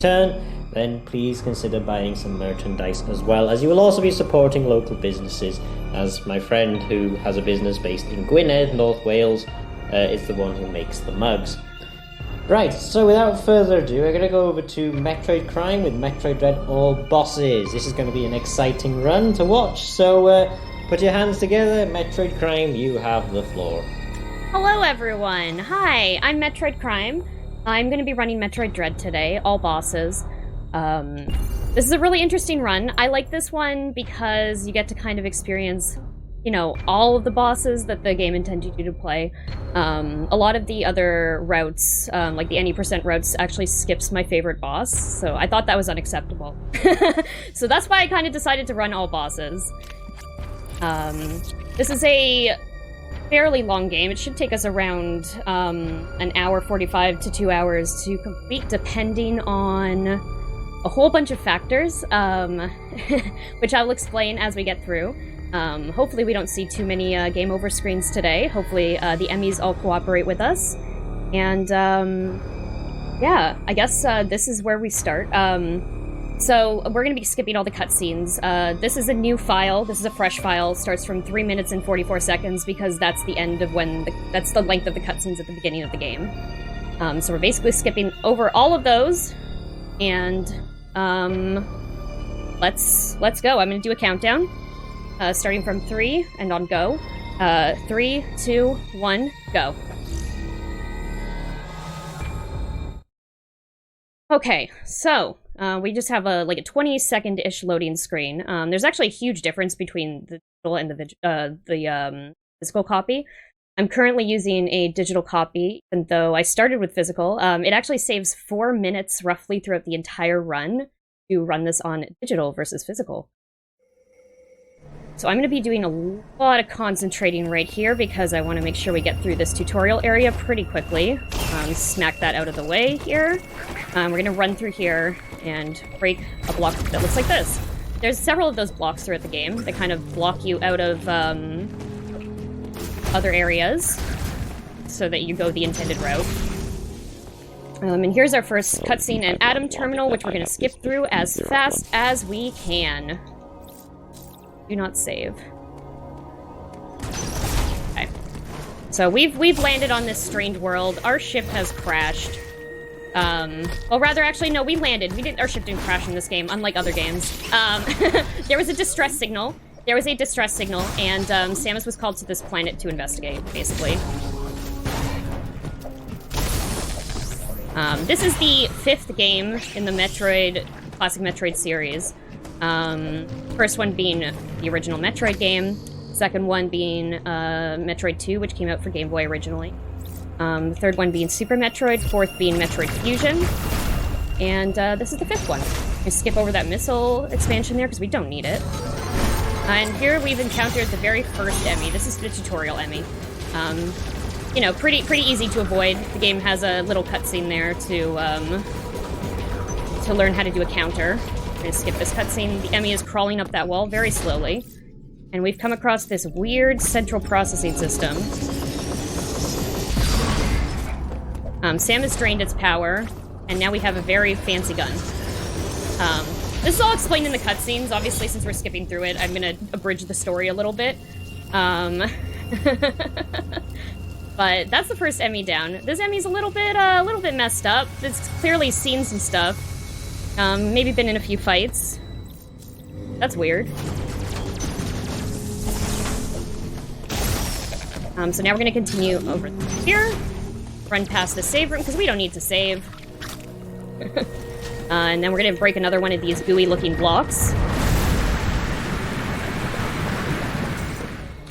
turn, then please consider buying some merchandise as well, as you will also be supporting local businesses, as my friend who has a business based in Gwynedd, North Wales, is the one who makes the mugs. Right, so without further ado, we're going to go over to Metroid Crime with Metroid Dread All Bosses. This is going to be an exciting run to watch, so put your hands together. Metroid Crime, you have the floor. Hello everyone! Hi, I'm Metroid Crime. I'm going to be running Metroid Dread today, all bosses. This is a really interesting run. I like this one because you get to kind of experience, you know, all of the bosses that the game intended you to play. A lot of the other routes, like the any % routes, actually skips my favorite boss, so I thought that was unacceptable. So that's why I kind of decided to run all bosses. This is a fairly long game. It should take us around an hour 45 to 2 hours to complete, depending on a whole bunch of factors, which I'll explain as we get through. Hopefully we don't see too many game over screens today. Hopefully the Emmys all cooperate with us. And yeah, I guess this is where we start. So we're going to be skipping all the cutscenes. This is a new file. This is a fresh file. Starts from 3 minutes and 44 seconds because that's the end of that's the length of the cutscenes at the beginning of the game. So we're basically skipping over all of those, and let's go. I'm going to do a countdown, starting from 3 and on go. 3, 2, 1, go. Okay, so we just have a 20-second-ish loading screen. There's actually a huge difference between the digital and the physical copy. I'm currently using a digital copy, even though I started with physical. It actually saves 4 minutes roughly throughout the entire run to run this on digital versus physical. So I'm going to be doing a lot of concentrating right here because I want to make sure we get through this tutorial area pretty quickly. Smack that out of the way here. We're going to run through here and break a block that looks like this. There's several of those blocks throughout the game that kind of block you out of other areas so that you go the intended route. And here's our first cutscene and Atom Terminal, which we're going to skip through as fast as we can. Do not save. Okay. So we've landed on this strange world. Our ship has crashed. Well, rather, actually, no, we landed. Our ship didn't crash in this game, unlike other games. There was a distress signal. And Samus was called to this planet to investigate, basically. This is the 5th game in the classic Metroid series. First one being the original Metroid game, second one being Metroid 2, which came out for Game Boy originally. The third one being Super Metroid, fourth being Metroid Fusion, and this is the 5th one. We skip over that missile expansion there because we don't need it. And here we've encountered the very first Emmy. This is the tutorial Emmy. You know, pretty easy to avoid. The game has a little cutscene there to learn how to do a counter. I'm gonna skip this cutscene. The Emmy is crawling up that wall very slowly. And we've come across this weird central processing system. Sam has drained its power, and now we have a very fancy gun. This is all explained in the cutscenes. Obviously, since we're skipping through it, I'm gonna abridge the story a little bit. But that's the first Emmy down. This Emmy's a little bit messed up. It's clearly seen some stuff. Maybe been in a few fights. That's weird. So now we're gonna continue over here. Run past the save room, because we don't need to save. And then we're gonna break another one of these gooey-looking blocks.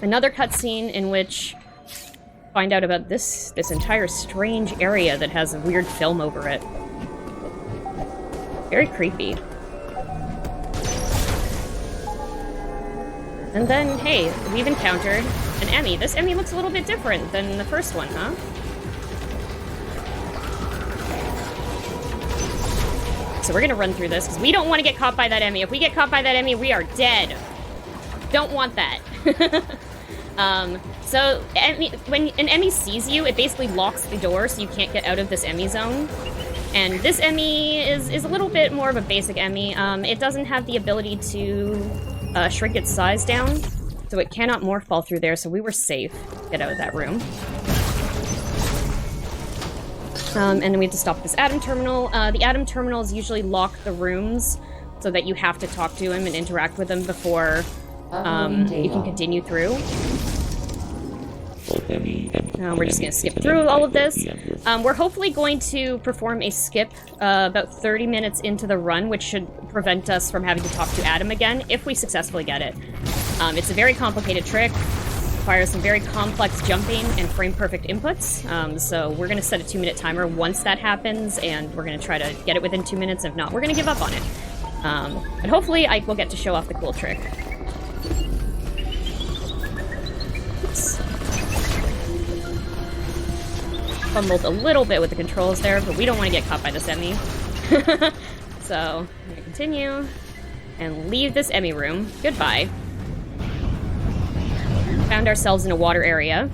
Another cutscene in which find out about this entire strange area that has a weird film over it. Very creepy. And then, hey, we've encountered an Emmy. This Emmy looks a little bit different than the first one, huh? So we're gonna run through this, because we don't want to get caught by that Emmy. If we get caught by that Emmy, we are dead. Don't want that. So, when an Emmy sees you, it basically locks the door so you can't get out of this Emmy zone. And this Emmy is a little bit more of a basic Emmy. It doesn't have the ability to shrink its size down, so it cannot morph fall through there, so we were safe. Get out of that room. And then we have to stop this Atom Terminal. The Atom Terminals usually lock the rooms so that you have to talk to him and interact with him before you can continue through. We're just going to skip through all of this. We're hopefully going to perform a skip about 30 minutes into the run, which should prevent us from having to talk to Adam again, if we successfully get it. It's a very complicated trick, requires some very complex jumping and frame-perfect inputs, so we're going to set a 2-minute timer once that happens, and we're going to try to get it within 2 minutes. If not, we're going to give up on it. But hopefully I will get to show off the cool trick. Oops. Fumbled a little bit with the controls there, but we don't want to get caught by this Emmy. So, I'm going to continue and leave this Emmy room. Goodbye. Found ourselves in a water area.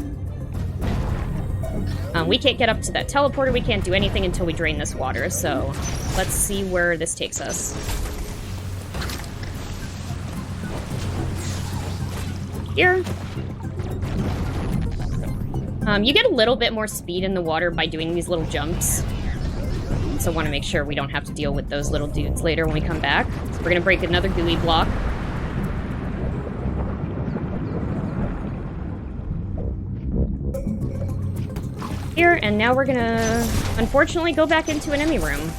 We can't get up to that teleporter, we can't do anything until we drain this water, so let's see where this takes us. Here. You get a little bit more speed in the water by doing these little jumps. So want to make sure we don't have to deal with those little dudes later when we come back. So we're going to break another gooey block. Here, and now we're going to, unfortunately, go back into an Emmy room.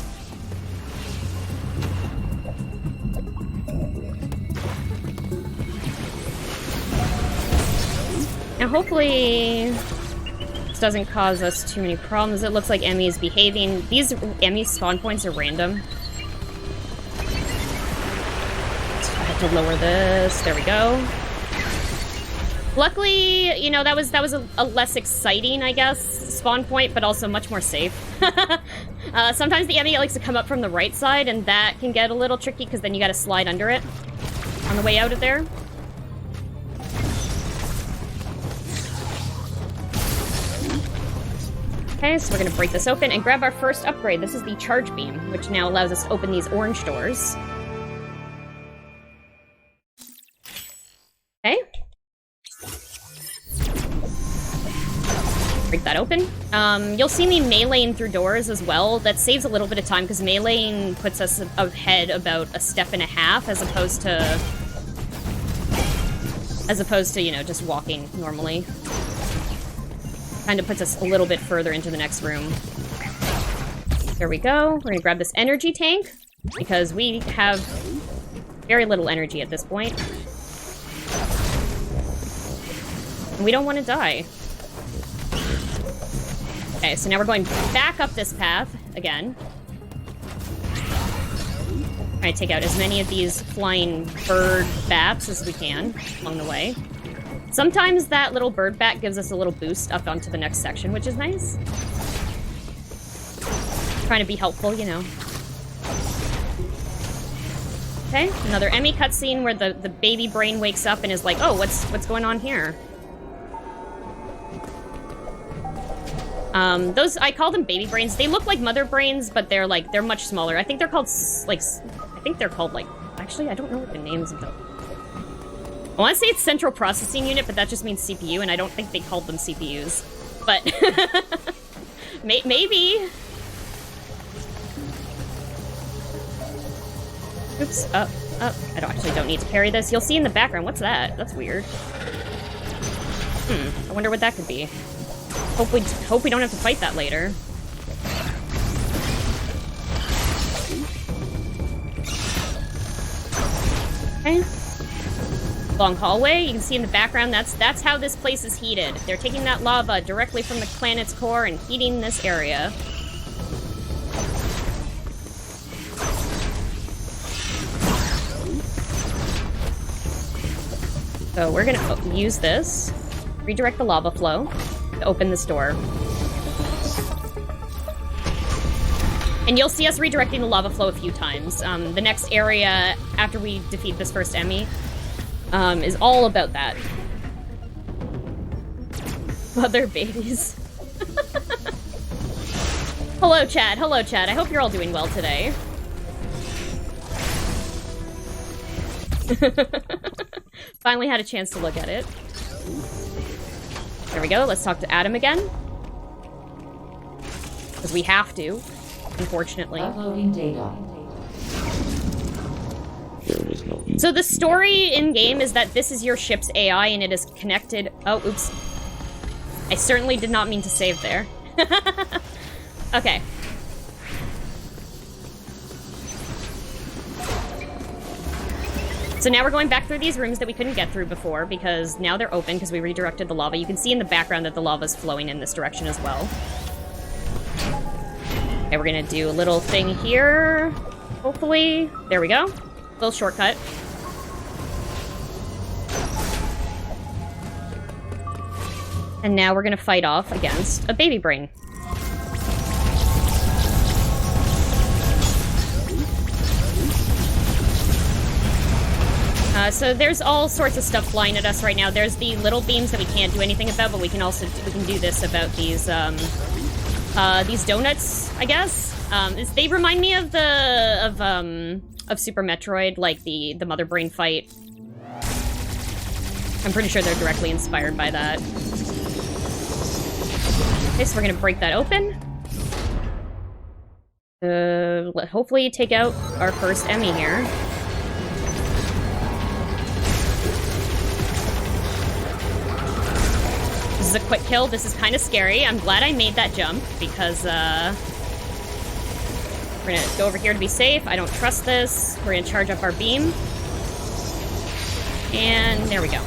Now hopefully this doesn't cause us too many problems. It looks like Emmy is behaving. These Emmy spawn points are random. I have to lower this. There we go. Luckily, you know, that was a less exciting, I guess, spawn point, but also much more safe. Sometimes the Emmy likes to come up from the right side, and that can get a little tricky because then you gotta slide under it on the way out of there. Okay, so we're going to break this open and grab our first upgrade. This is the Charge Beam, which now allows us to open these orange doors. Okay. Break that open. You'll see me meleeing through doors as well. That saves a little bit of time, because meleeing puts us ahead about a step and a half, as opposed to, you know, just walking normally. Kind of puts us a little bit further into the next room. There we go. We're gonna grab this energy tank, because we have very little energy at this point. And we don't want to die. Okay, so now we're going back up this path again. Trying to take out as many of these flying bird bats as we can along the way. Sometimes that little bird bat gives us a little boost up onto the next section, which is nice. Trying to be helpful, you know. Okay, another Emmy cutscene where the baby brain wakes up and is like, oh, what's going on here? Those, I call them baby brains. They look like mother brains, but they're much smaller. I think they're called, actually, I don't know what the names of them. I want to say it's Central Processing Unit, but that just means CPU, and I don't think they called them CPUs. But, maybe. Oops, up. I don't need to carry this. You'll see in the background, what's that? That's weird. I wonder what that could be. Hope we don't have to fight that later. Okay. Long hallway. You can see in the background, that's how this place is heated. They're taking that lava directly from the planet's core and heating this area. So we're gonna use this, redirect the lava flow to open this door. And you'll see us redirecting the lava flow a few times. The next area, after we defeat this first Emmy, is all about that. Mother babies. Hello, chat. Hello, chat. I hope you're all doing well today. Finally had a chance to look at it. There we go. Let's talk to Adam again. Because we have to, unfortunately. Uploading data. So the story in-game is that this is your ship's AI and it is connected... Oh, oops. I certainly did not mean to save there. Okay. So now we're going back through these rooms that we couldn't get through before because now they're open because we redirected the lava. You can see in the background that the lava is flowing in this direction as well. Okay, we're gonna do a little thing here. Hopefully. There we go. Little shortcut. And now we're gonna fight off against a baby brain. So there's all sorts of stuff flying at us right now. There's the little beams that we can't do anything about, but we can also do this about these donuts, I guess. They remind me of Super Metroid, like the mother brain fight. I'm pretty sure they're directly inspired by that. Okay, so we're gonna break that open. Hopefully take out our first Emmy here. This is a quick kill. This is kind of scary. I'm glad I made that jump because we're gonna go over here to be safe. I don't trust this. We're gonna charge up our beam. And there we go.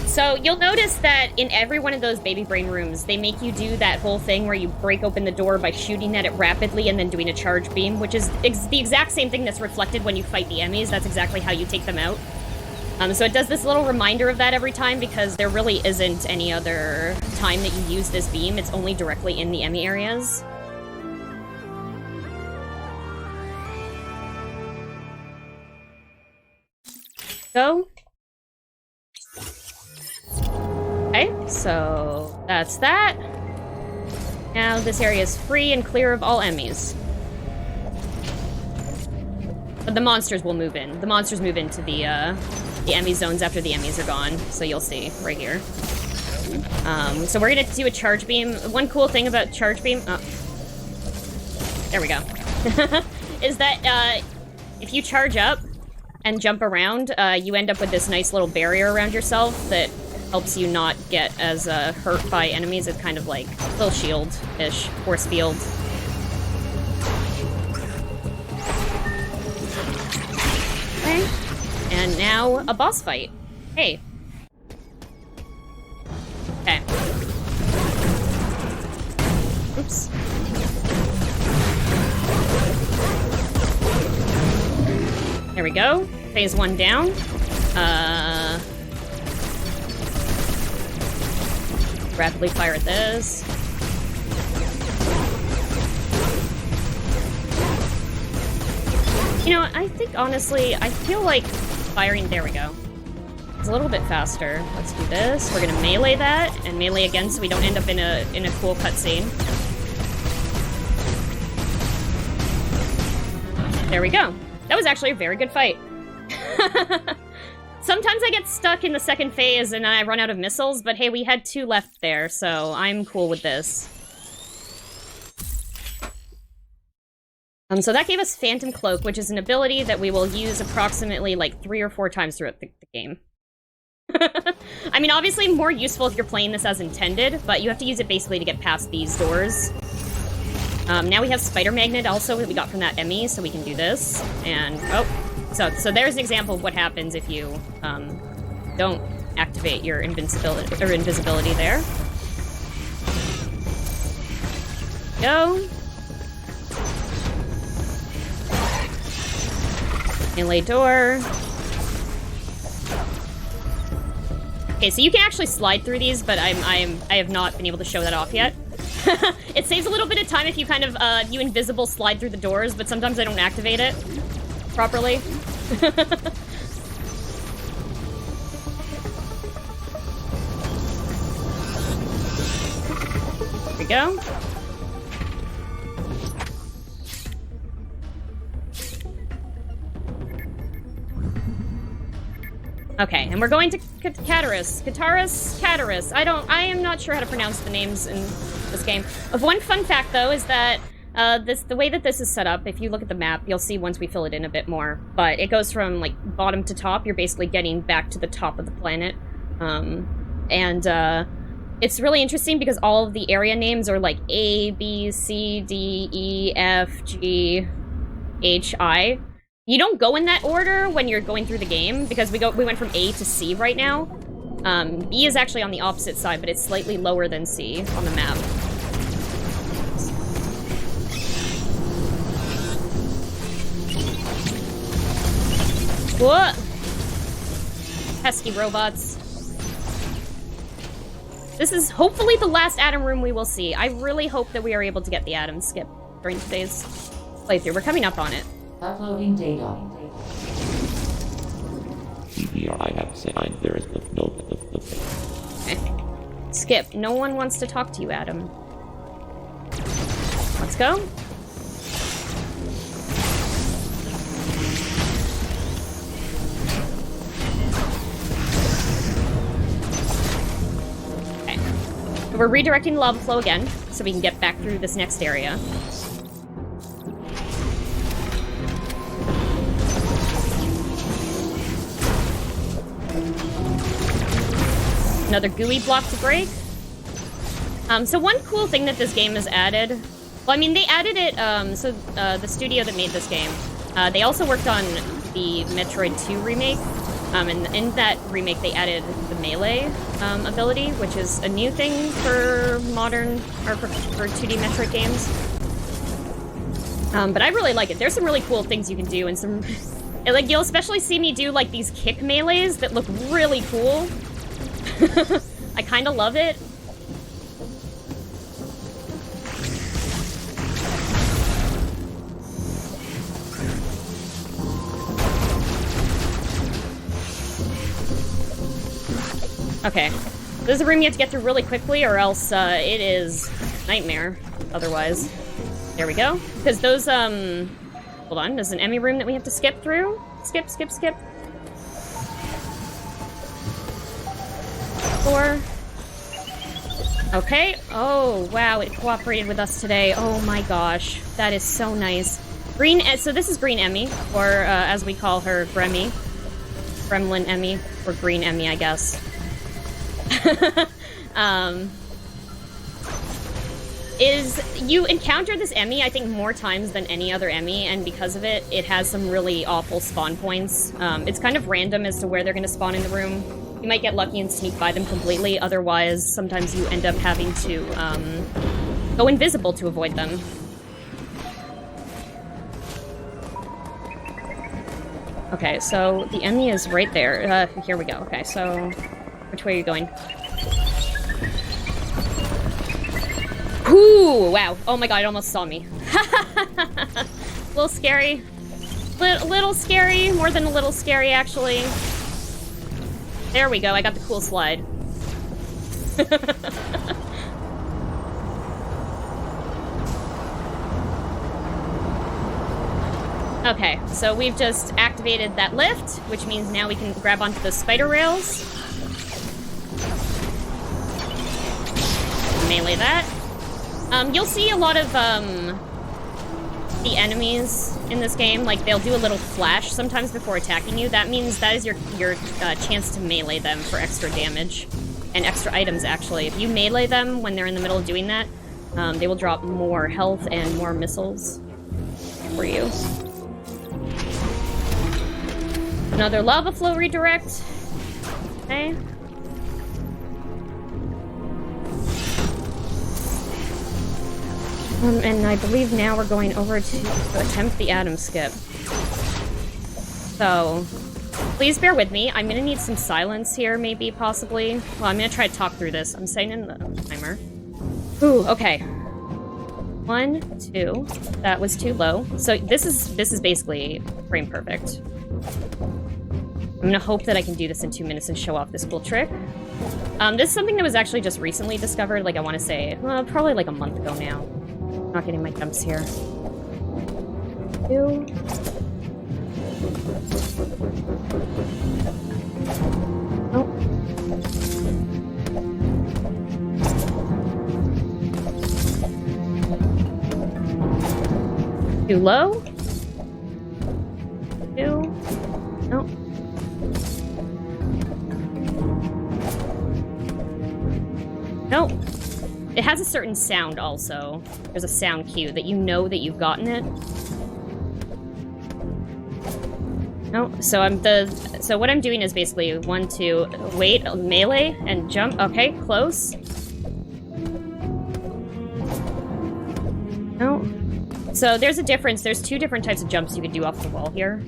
So you'll notice that in every one of those baby brain rooms, they make you do that whole thing where you break open the door by shooting at it rapidly and then doing a charge beam, which is the exact same thing that's reflected when you fight the Emmys. That's exactly how you take them out. So it does this little reminder of that every time because there really isn't any other time that you use this beam. It's only directly in the Emmy areas. Go. Okay, so that's that. Now this area is free and clear of all Emmys. But the monsters will move in. The monsters move into the Emmy zones after the Emmys are gone, so you'll see right here. So we're gonna do a charge beam. One cool thing about charge beam... Oh. There we go. Is that if you charge up and jump around, you end up with this nice little barrier around yourself that helps you not get as hurt by enemies. It's kind of like a little shield-ish, force field. Okay. And now a boss fight. Hey. Okay. Oops. There we go. Phase 1 down. Rapidly fire at this. You know, I think, honestly, I feel like firing... There we go. It's a little bit faster. Let's do this. We're gonna melee that, and melee again so we don't end up in a cool cutscene. There we go. That was actually a very good fight. Sometimes I get stuck in the second phase and I run out of missiles, but hey, we had 2 left there, so I'm cool with this. So that gave us Phantom Cloak, which is an ability that we will use approximately like 3 or 4 times throughout the game. I mean, obviously more useful if you're playing this as intended, but you have to use it basically to get past these doors. Now we have Spider Magnet also that we got from that Emmy, so we can do this. And, oh, so there's an example of what happens if you don't activate your invisibility there. Go. Melee door. Okay, so you can actually slide through these, but I have not been able to show that off yet. It saves a little bit of time if you kind of you invisible slide through the doors, but sometimes I don't activate it properly. There we go. Okay, and we're going to Cataris. I am not sure how to pronounce the names in this game. One fun fact, though, is that the way that this is set up, if you look at the map, you'll see once we fill it in a bit more. But it goes from, like, bottom to top. You're basically getting back to the top of the planet. It's really interesting because all of the area names are, like, A, B, C, D, E, F, G, H, I. You don't go in that order when you're going through the game, because we went from A to C right now. B is actually on the opposite side, but it's slightly lower than C on the map. What? Pesky robots. This is hopefully the last Adam room we will see. I really hope that we are able to get the Adam skip during today's playthrough. We're coming up on it. Uploading data. I have to say, there is no. Okay. Skip. No one wants to talk to you, Adam. Let's go. Okay. We're redirecting lava flow again, so we can get back through this next area. Another gooey block to break. So one cool thing that this game has added... Well, I mean, they added it... the studio that made this game, they also worked on the Metroid 2 remake. And in that remake, they added the melee ability, which is a new thing for modern... or for 2D Metroid games. But I really like it. There's some really cool things you can do, and some... like, you'll especially see me do, like, these kick melees that look really cool. I kind of love it. Okay. This is a room you have to get through really quickly, or else it is nightmare otherwise. There we go. Because those, hold on, there's an Emmy room that we have to skip through. Skip. 4. Okay. Oh, wow, it cooperated with us today. Oh my gosh. That is so nice. Green, so this is Green Emmy, or as we call her, Gremmy. Gremlin Emmy, or Green Emmy, I guess. You encounter this Emmy, I think, more times than any other Emmy, and because of it, it has some really awful spawn points. It's kind of random as to where they're going to spawn in the room. You might get lucky and sneak by them completely, otherwise sometimes you end up having to go invisible to avoid them. Okay, so the Emmy is right there. Here we go. Okay, so which way are you going? Ooh, wow. Oh my god, it almost saw me. A little scary. Little scary. More than a little scary, actually. There we go, I got the cool slide. Okay, so we've just activated that lift, which means now we can grab onto the spider rails. Melee that. You'll see a lot of, the enemies in this game, like, they'll do a little flash sometimes before attacking you. That means that is your chance to melee them for extra damage. And extra items, actually. If you melee them when they're in the middle of doing that, they will drop more health and more missiles for you. Another lava flow redirect. Okay. And I believe now we're going over to attempt the Adam skip. So, please bear with me. I'm gonna need some silence here, maybe, possibly. Well, I'm gonna try to talk through this. I'm setting in the timer. Ooh, okay. 1, 2. That was too low. So this is basically frame perfect. I'm gonna hope that I can do this in 2 minutes and show off this cool trick. This is something that was actually just recently discovered, like I want to say, well, probably like a month ago now. I'm not getting my jumps here. 2. Too low? Too... No. Nope. It has a certain sound also. There's a sound cue that you know that you've gotten it. No, so what I'm doing is basically 1, 2, wait, melee, and jump. Okay, close. No. So there's a difference. There's 2 different types of jumps you could do off the wall here.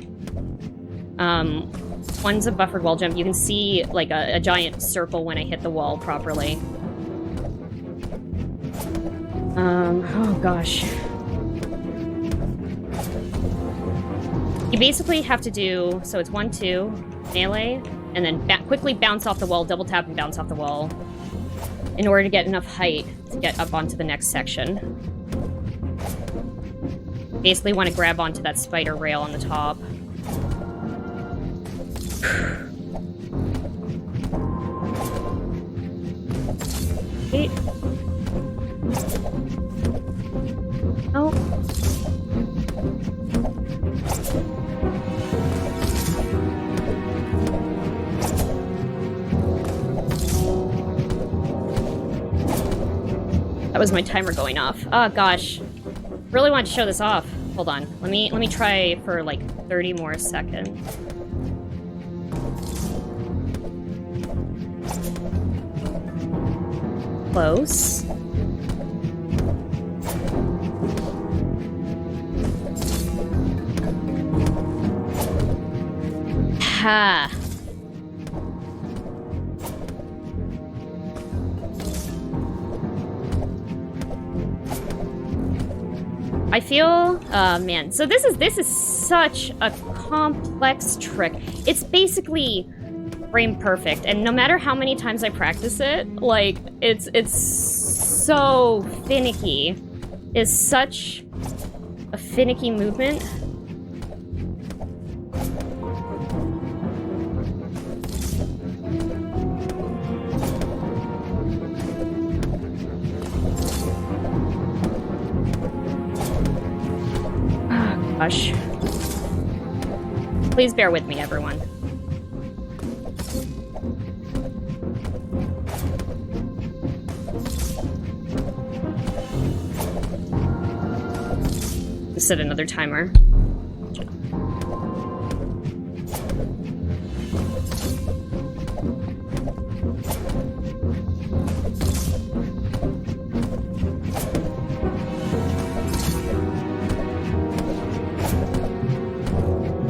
One's a buffered wall jump. You can see like a giant circle when I hit the wall properly. Oh gosh. You basically have to do, so it's 1, 2, melee, and then quickly bounce off the wall, double tap and bounce off the wall in order to get enough height to get up onto the next section. Basically want to grab onto that spider rail on the top. Wait. Oh. That was my timer going off. Oh gosh. Really wanted to show this off. Hold on. Let me try for like 30 more seconds. Close. Ha. I feel, man. So this is such a complex trick. It's basically frame perfect, and no matter how many times I practice it, like it's so finicky. It's such a finicky movement. Gosh. Please bear with me, everyone. Set another timer.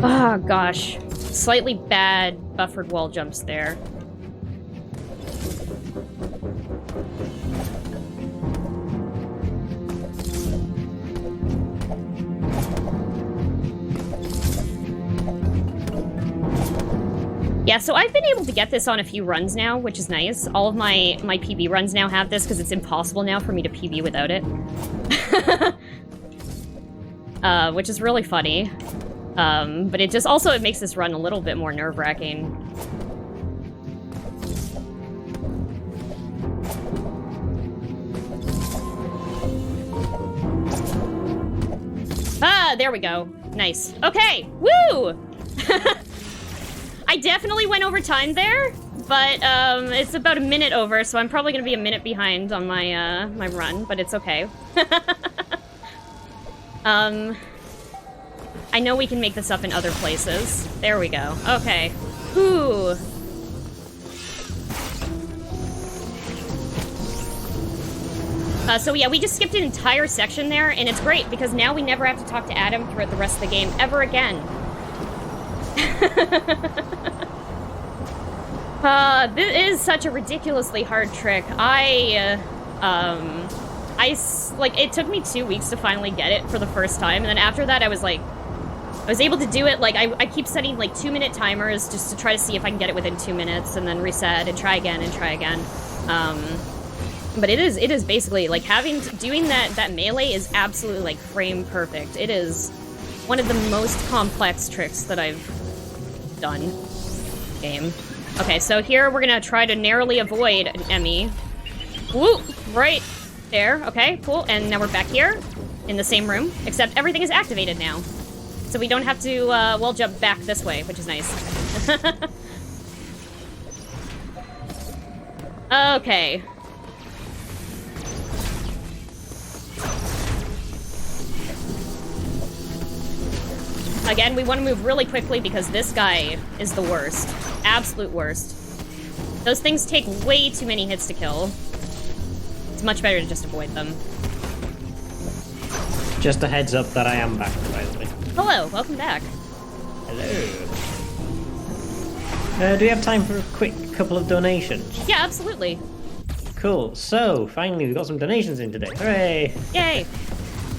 Oh gosh, slightly bad buffered wall jumps there. Yeah, so I've been able to get this on a few runs now, which is nice. All of my PB runs now have this because it's impossible now for me to PB without it. Which is really funny. But it just also, it makes this run a little bit more nerve-wracking. Ah, there we go. Nice. Okay, woo! I definitely went over time there, but it's about a minute over, so I'm probably gonna be a minute behind on my my run, but it's okay. I know we can make this up in other places. There we go. Okay. Whew. So yeah, we just skipped an entire section there, and it's great because now we never have to talk to Adam throughout the rest of the game ever again. This is such a ridiculously hard trick. Like, it took me 2 weeks to finally get it for the first time, and then after that I was able to do it, like, I keep setting, like, 2-minute timers just to try to see if I can get it within 2 minutes, and then reset, and try again, and try again. But it is basically, like, doing that melee is absolutely, like, frame perfect. It is one of the most complex tricks that I've done in the game. Okay, so here we're gonna try to narrowly avoid an Emmy. Woo! Right there. Okay, cool. And now we're back here. in the same room, except everything is activated now. So we don't have to wall jump back this way, which is nice. Okay. Again, we want to move really quickly because this guy is the worst. Absolute worst. Those things take way too many hits to kill. It's much better to just avoid them. Just a heads up that I am back, by the way. Hello, welcome back. Hello. Do we have time for a quick couple of donations? Yeah, absolutely. Cool. So, finally, we've got some donations in today. Hooray! Yay!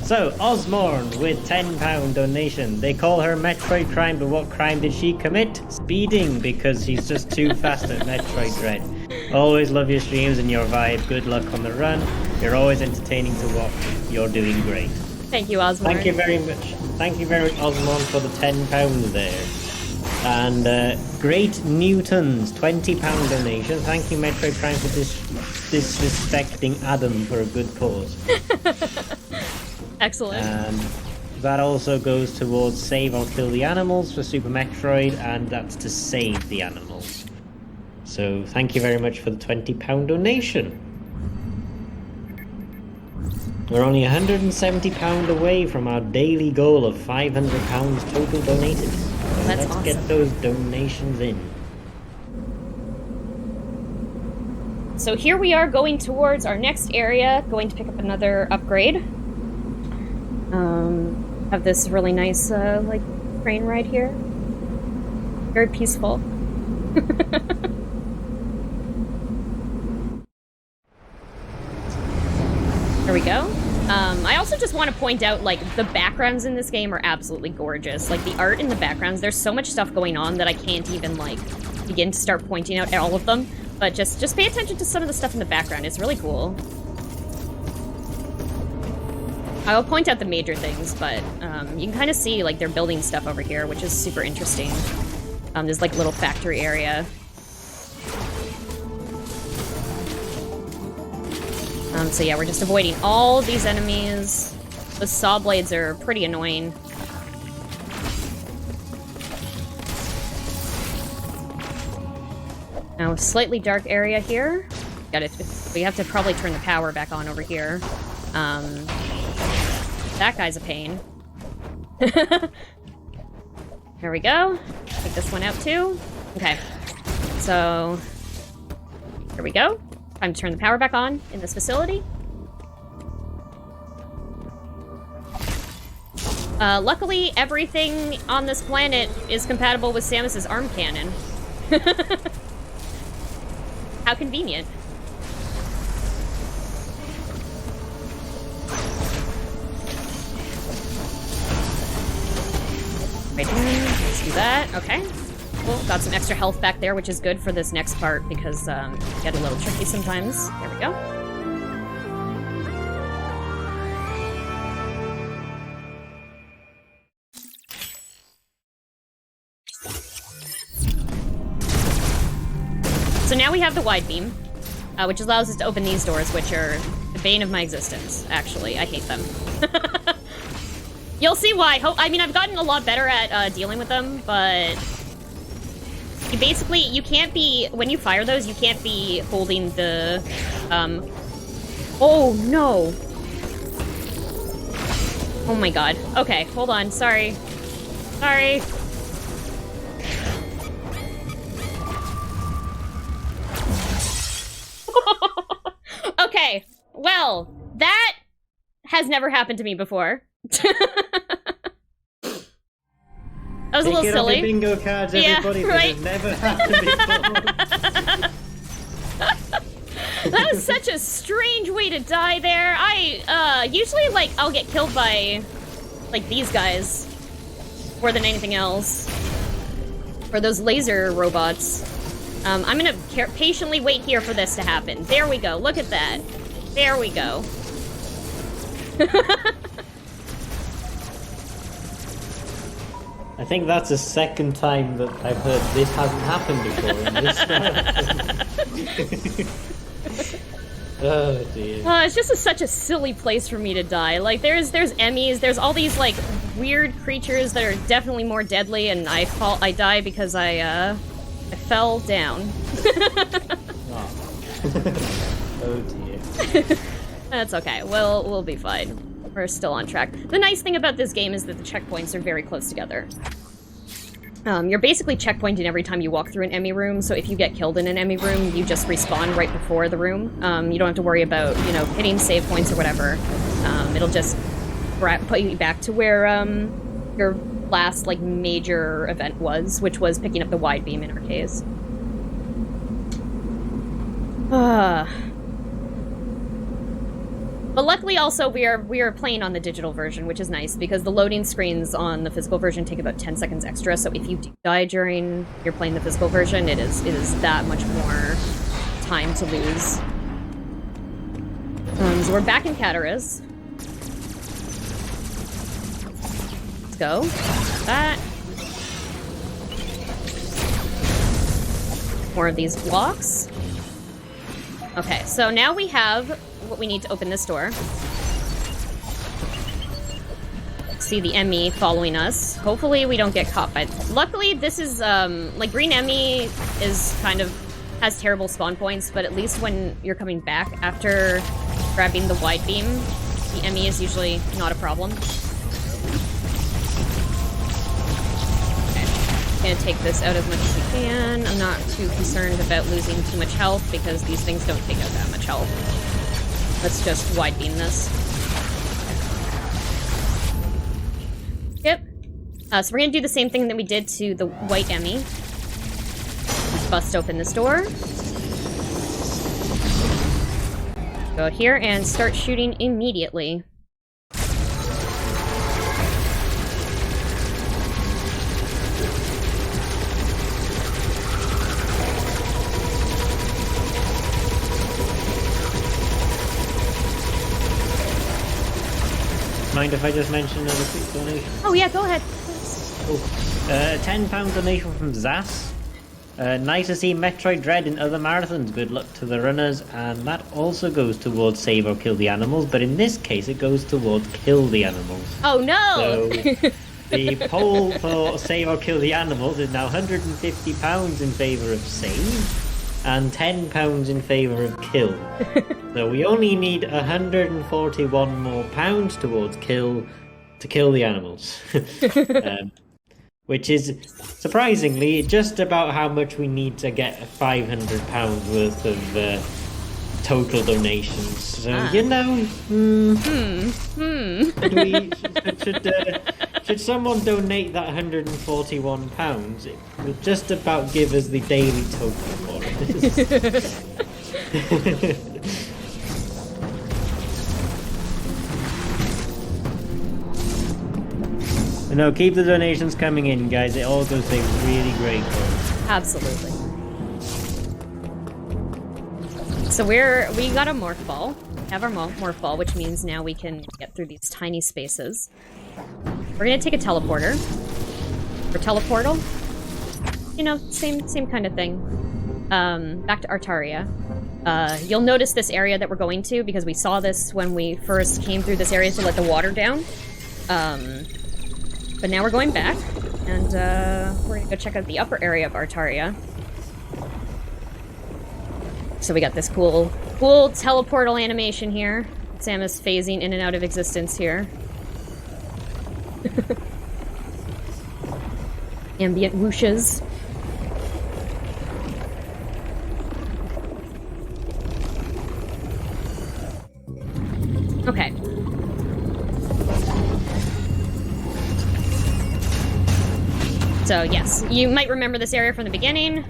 So, Osmorn with £10 donation. They call her Metroid Crime, but what crime did she commit? Speeding, because she's just too fast at Metroid Dread. Always love your streams and your vibe. Good luck on the run. You're always entertaining to watch. You're doing great. Thank you, Osmond. Thank you very much. Thank you very much, Osmond, for the £10 there. And Great Newtons, £20 donation. Thank you, Metroid Prime, for disrespecting Adam for a good cause. Excellent. And that also goes towards Save or Kill the Animals for Super Metroid, and that's to save the animals. So thank you very much for the £20 donation. We're only £170 away from our daily goal of £500 total donated. So That's let's awesome. get those donations in. So here we are going towards our next area, going to pick up another upgrade. Have this really nice, like, train ride here. Very peaceful. There we go. I also just want to point out, like, the backgrounds in this game are absolutely gorgeous. Like, the art in the backgrounds, there's so much stuff going on that I can't even, like, begin to start pointing out all of them. But just pay attention to some of the stuff in the background. It's really cool. I'll point out the major things, but you can kind of see, like, they're building stuff over here, which is super interesting. There's, like, a little factory area. So yeah, we're just avoiding all these enemies. The saw blades are pretty annoying. Now, a slightly dark area here. We have to probably turn the power back on over here. That guy's a pain. There we go. Take this one out too. Okay. So, here we go. Time to turn the power back on in this facility. Luckily, everything on this planet is compatible with Samus's arm cannon. How convenient. Right there. Let's do that. Okay. Cool. Got some extra health back there, which is good for this next part because it get a little tricky sometimes. There we go. So now we have the wide beam, which allows us to open these doors, which are the bane of my existence, actually. I hate them. You'll see why. I mean, I've gotten a lot better at dealing with them, but you can't be, when you fire those, you can't be holding the, oh no. Oh my god. Okay, hold on, sorry. Sorry. Okay, well, that has never happened to me before. That was a little Pick it silly. up in bingo cards, everybody. Yeah, right. It never happened before. That was such a strange way to die there. Usually, like, I'll get killed by, like, these guys more than anything else. Or those laser robots. I'm gonna patiently wait here for this to happen. There we go. Look at that. There we go. I think that's the second time that I've heard this hasn't happened before in this Oh dear. It's just such a silly place for me to die. Like, there's Emmys, there's all these, like, weird creatures that are definitely more deadly, and I die because I fell down. Oh dear. That's okay. We'll be fine. We're still on track. The nice thing about this game is that the checkpoints are very close together. You're basically checkpointing every time you walk through an Emmy room, so if you get killed in an Emmy room, you just respawn right before the room. You don't have to worry about, you know, hitting save points or whatever. It'll just put you back to where your last, like, major event was, which was picking up the wide beam in our case. But luckily also we are playing on the digital version, which is nice because the loading screens on the physical version take about 10 seconds extra, so if you do die during you're playing the physical version, it is that much more time to lose. So we're back in Cataras. Let's go. That. More of these blocks. Okay, so now we have what we need to open this door. See the Emmy following us. Hopefully we don't get caught by... Luckily, this is, like, Green Emmy is kind of... has terrible spawn points, but at least when you're coming back after grabbing the wide beam, the Emmy is usually not a problem. Gonna take this out as much as we can. I'm not too concerned about losing too much health because these things don't take out that much health. Let's just wide beam this. Yep. So we're gonna do the same thing that we did to the white Emmy. Let's bust open this door. Go out here and start shooting immediately. Mind if I just mention another quick donation? Oh yeah, go ahead. A £10 donation from Zas. Nice to see Metroid Dread in other marathons. Good luck to the runners. And that also goes towards save or kill the animals, but in this case it goes towards kill the animals. Oh no! So the poll for save or kill the animals is now £150 in favour of save and £10 in favour of kill. So we only need 141 more pounds towards kill to kill the animals. Which is surprisingly just about how much we need to get £500 worth of total donations. So you know, should someone donate that £141? It will just about give us the daily total for it. No, keep the donations coming in, guys. It all goes to a really great cause. Absolutely. So we got a morph ball. We have our morph ball, which means now we can get through these tiny spaces. We're gonna take a teleporter. Or teleportal. You know, same kind of thing. Back to Artaria. You'll notice this area that we're going to because we saw this when we first came through this area to let the water down. But now we're going back, and we're gonna go check out the upper area of Artaria. So we got this cool teleportal animation here. Samus phasing in and out of existence here. Ambient whooshes. Okay. So yes, you might remember this area from the beginning.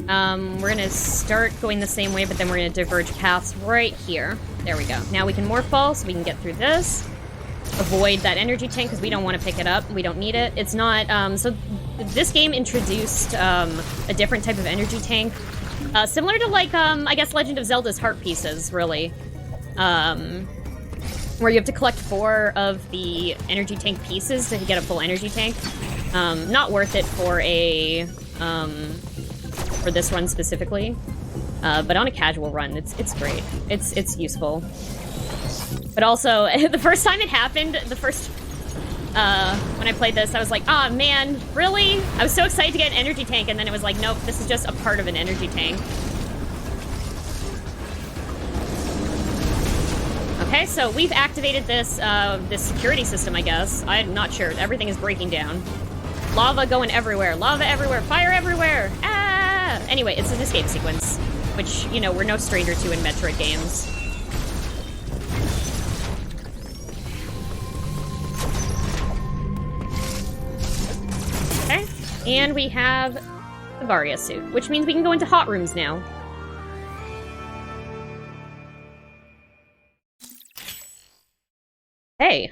We're gonna start going the same way, but then we're gonna diverge paths right here. There we go. Now we can morph ball, so we can get through this. Avoid that energy tank, because we don't want to pick it up. We don't need it. It's not, so this game introduced a different type of energy tank. Similar to, like, I guess Legend of Zelda's heart pieces, really. Where you have to collect 4 of the energy tank pieces to get a full energy tank. Not worth it for a, for this run specifically. But on a casual run, it's great. It's useful. But also, the first time it happened, when I played this, I was like, ah, man, really? I was so excited to get an energy tank, and then it was like, nope, this is just a part of an energy tank. Okay, so we've activated this security system, I guess. I'm not sure. Everything is breaking down. Lava going everywhere. Lava everywhere. Fire everywhere. Ah! Anyway, it's an escape sequence, which, you know, we're no stranger to in Metroid games. Okay, and we have the Varia suit, which means we can go into hot rooms now. Hey.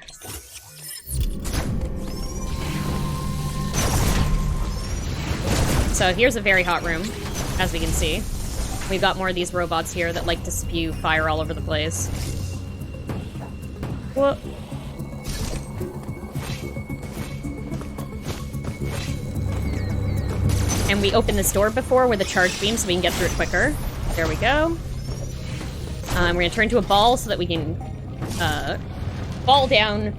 So here's a very hot room, as we can see. We've got more of these robots here that like to spew fire all over the place. What? And we opened this door before with a charge beam so we can get through it quicker. There we go. We're gonna turn into a ball so that we can fall down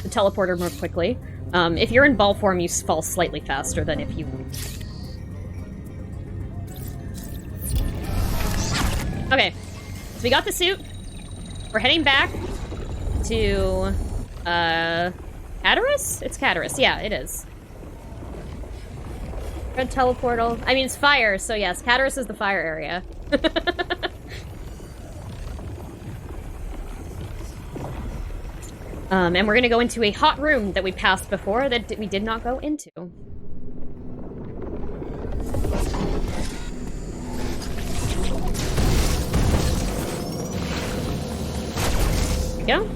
the teleporter more quickly. If you're in ball form, you fall slightly faster than if you... Okay, so we got the suit. We're heading back to... Cataris? It's Cataris, yeah, it is. Red teleportal. I mean, it's fire, so yes, Cataris is the fire area. And we're gonna go into a hot room that we passed before that we did not go into. There we go.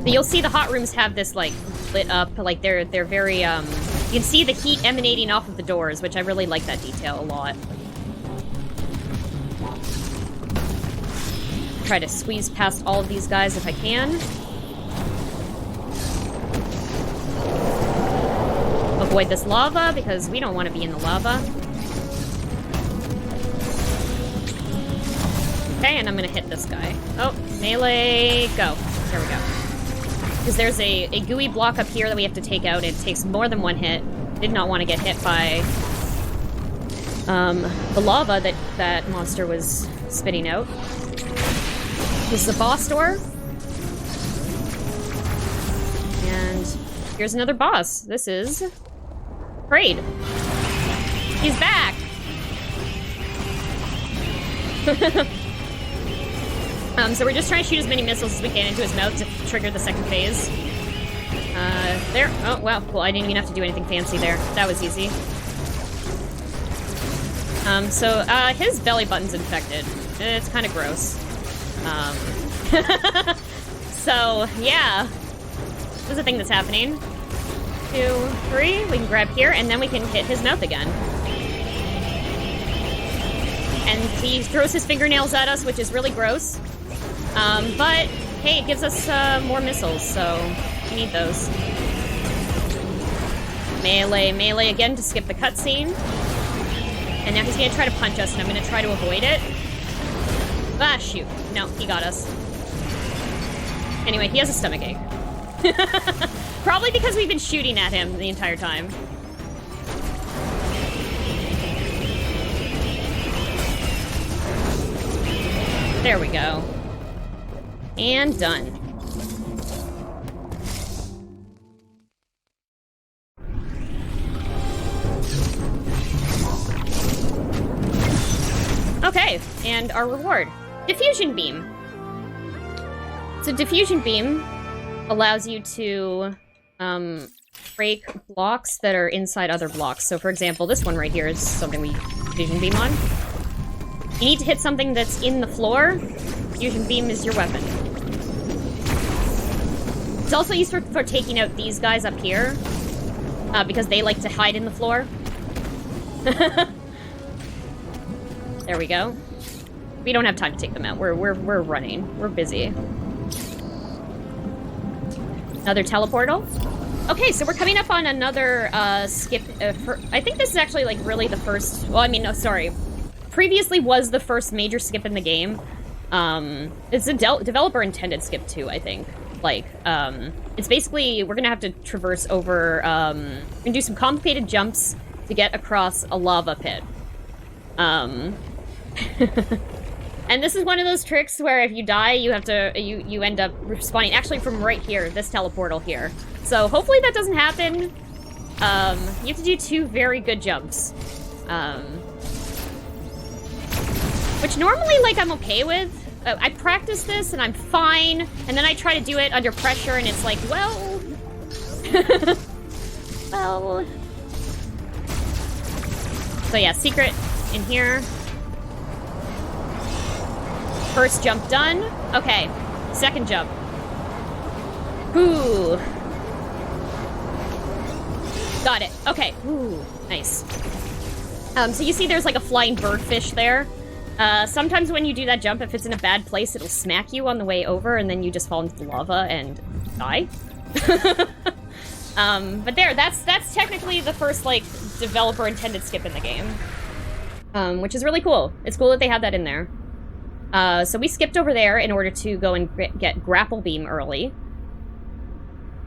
So you'll see the hot rooms have this, like, lit up, like, they're very, you can see the heat emanating off of the doors, which I really like that detail a lot. Try to squeeze past all of these guys if I can. Avoid this lava, because we don't want to be in the lava. Okay, and I'm gonna hit this guy. Oh, melee, go. There we go. Because there's a gooey block up here that we have to take out. It takes more than one hit. Did not want to get hit by the lava that monster was spitting out. This is the boss door. And here's another boss. This is Metroid. He's back! So we're just trying to shoot as many missiles as we can into his mouth to trigger the second phase. There. Oh, well, I didn't even have to do anything fancy there. That was easy. His belly button's infected. It's kind of gross. So, yeah. This is a thing that's happening. 2, 3, we can grab here, and then we can hit his mouth again. And he throws his fingernails at us, which is really gross. But, hey, it gives us more missiles, so we need those. Melee again to skip the cutscene. And now he's gonna try to punch us, and I'm gonna try to avoid it. Ah, shoot. No, he got us. Anyway, he has a stomachache. Probably because we've been shooting at him the entire time. There we go. And done. Okay, and our reward. Diffusion Beam. So Diffusion Beam allows you to break blocks that are inside other blocks. So for example, this one right here is something we Diffusion Beam on. You need to hit something that's in the floor. Diffusion Beam is your weapon. It's also used for taking out these guys up here, because they like to hide in the floor. There we go. We don't have time to take them out. We're running. We're busy. Another teleportal. Okay, so we're coming up on another skip. I think this is actually like really the first. Well, I mean, no, sorry. previously was the first major skip in the game. It's a developer-intended skip, too, I think. Like, it's basically, we're gonna have to traverse over, we're gonna do some complicated jumps to get across a lava pit. And this is one of those tricks where if you die, you have to, you end up respawning, actually from right here, this teleportal here. So hopefully that doesn't happen. You have to do 2 very good jumps. Which normally, like, I'm okay with. I practice this and I'm fine, and then I try to do it under pressure and it's like, well... well... So yeah, secret in here. First jump done. Okay, second jump. Ooh. Got it. Okay. Ooh, nice. So you see there's like a flying birdfish there. Sometimes when you do that jump, if it's in a bad place, it'll smack you on the way over, and then you just fall into the lava and die. But there, that's technically the first, like, developer-intended skip in the game. Which is really cool. It's cool that they had that in there. So we skipped over there in order to go and get Grapple Beam early,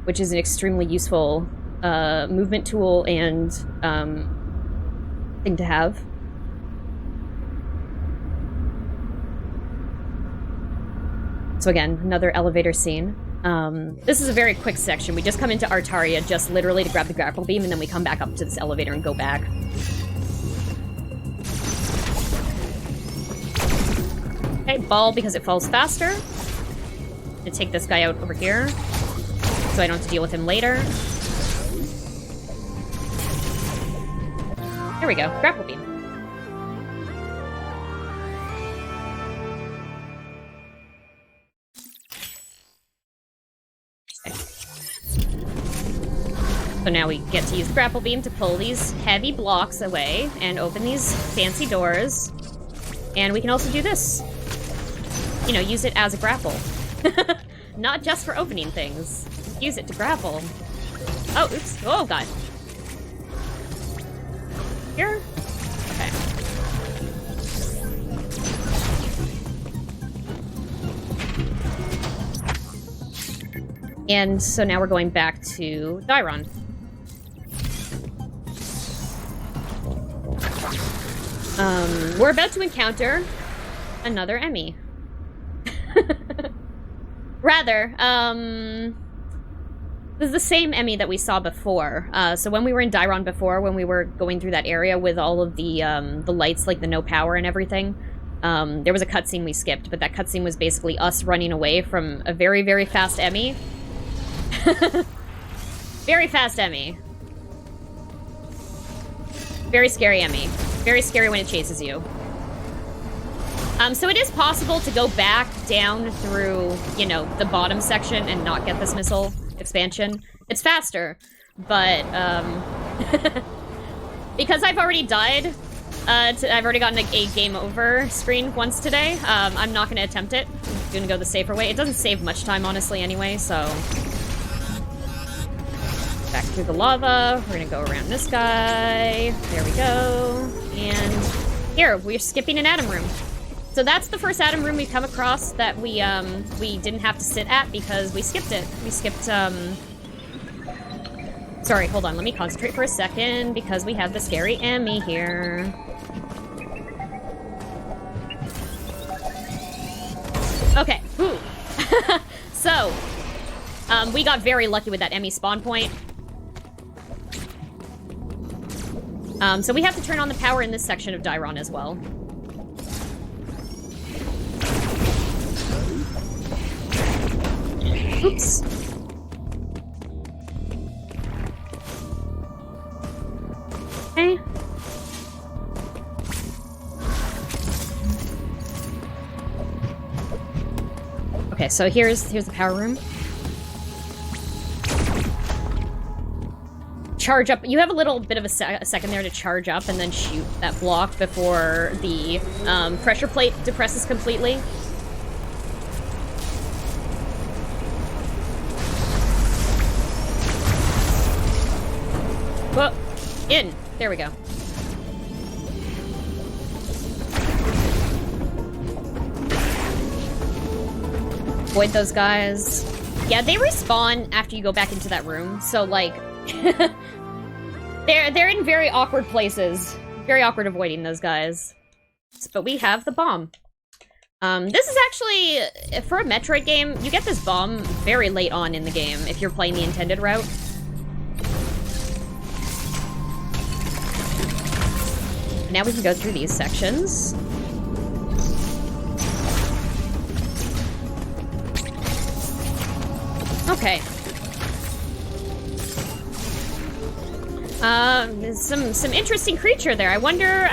which is an extremely useful movement tool and thing to have. So again, another elevator scene. This is a very quick section. We just come into Artaria just literally to grab the grapple beam, and then we come back up to this elevator and go back. Okay, ball because it falls faster. I'm gonna take this guy out over here, so I don't have to deal with him later. There we go, grapple beam. So now we get to use the grapple beam to pull these heavy blocks away and open these fancy doors. And we can also do this. You know, use it as a grapple. Not just for opening things. Use it to grapple. Oh, oops. Oh, God. Here? Okay. And so now we're going back to Dairon. We're about to encounter another Emmy. Rather, this is the same Emmy that we saw before. So when we were in Dairon before, when we were going through that area with all of the lights, like the no power and everything, there was a cutscene we skipped, but that cutscene was basically us running away from a very, very fast Emmy. Very fast Emmy. Very scary Emmy. Very scary when it chases you. So it is possible to go back down through, you know, the bottom section and not get this missile expansion. It's faster, but, because I've already died, I've already gotten a game over screen once today, I'm not going to attempt it. I'm going to go the safer way. It doesn't save much time, honestly, anyway, so... Back through the lava. We're going to go around this guy. There we go. And here, we're skipping an Atom Room. So that's the first Atom Room we've come across that we didn't have to sit at because we skipped it. We skipped, Sorry, hold on. Let me concentrate for a second because we have the scary Emmy here. Okay. Ooh. So, we got very lucky with that Emmy spawn point. So we have to turn on the power in this section of Dairon as well. Oops. Okay. Okay, so here's the power room. Charge up. You have a little bit of a second there to charge up and then shoot that block before the pressure plate depresses completely. Whoa. In. There we go. Avoid those guys. Yeah, they respawn after you go back into that room, so, like... they're in very awkward places. Very awkward avoiding those guys. But we have the bomb. This is actually, for a Metroid game, you get this bomb very late on in the game if you're playing the intended route. Now we can go through these sections. Okay. Some interesting creature there. I wonder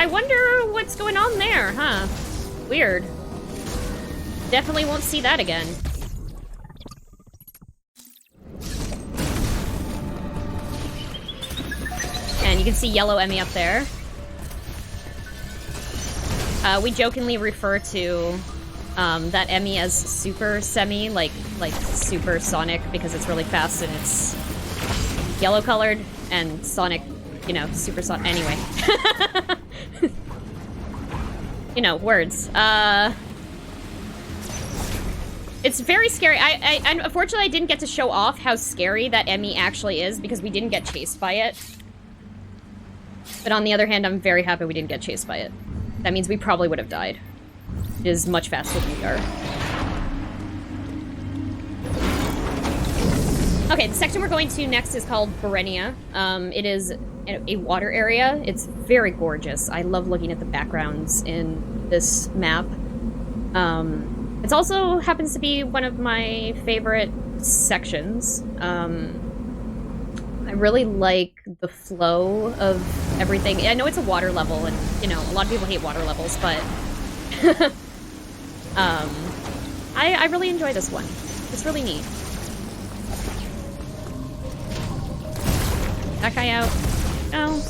what's going on there, huh? Weird. Definitely won't see that again. And you can see yellow Emmy up there. We jokingly refer to that Emmy as Super Semi, like Super Sonic, because it's really fast and it's yellow colored, and Sonic, you know, Super Sonic. Anyway. You know, words. It's very scary. And unfortunately, I didn't get to show off how scary that Emmy actually is because we didn't get chased by it. But on the other hand, I'm very happy we didn't get chased by it. That means we probably would have died. It is much faster than we are. Okay, the section we're going to next is called Berenia. It is a water area. It's very gorgeous. I love looking at the backgrounds in this map. It also happens to be one of my favorite sections. I really like the flow of everything. I know it's a water level, and, you know, a lot of people hate water levels, but... I really enjoy this one. It's really neat. That guy out. No.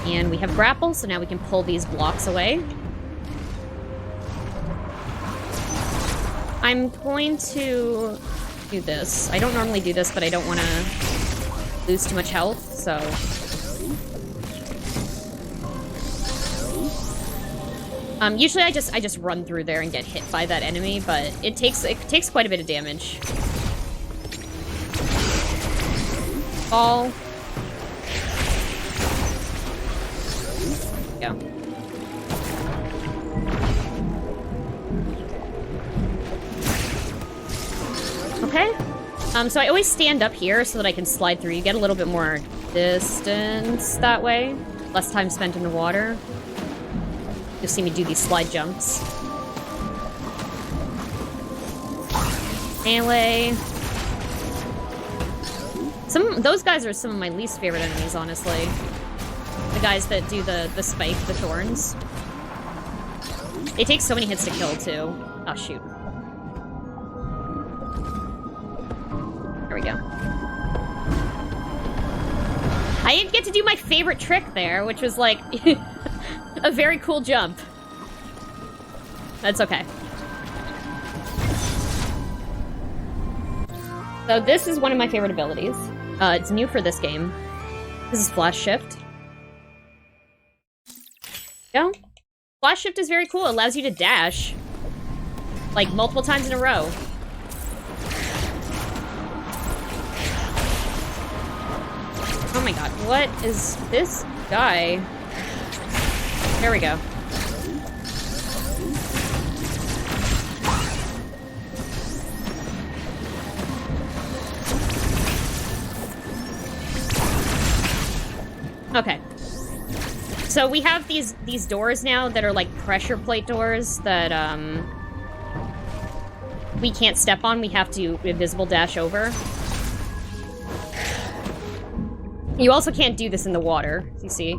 And we have grapple, so now we can pull these blocks away. I'm going to do this. I don't normally do this, but I don't want to lose too much health, so... Usually I just run through there and get hit by that enemy, but it takes quite a bit of damage. Fall. Go. Okay. So I always stand up here so that I can slide through. You get a little bit more distance that way. Less time spent in the water. You'll see me do these slide jumps. Melee. Those guys are some of my least favorite enemies, honestly. The guys that do the spike, the thorns. They take so many hits to kill, too. Oh, shoot. There we go. I didn't get to do my favorite trick there, which was like a very cool jump. That's okay. So this is one of my favorite abilities. It's new for this game. This is Flash Shift. Yeah. Flash Shift is very cool. It allows you to dash. Like, multiple times in a row. Oh my god, what is this guy? There we go. Okay. So we have these doors now that are like pressure plate doors that we can't step on. We have to invisible dash over. You also can't do this in the water, you see,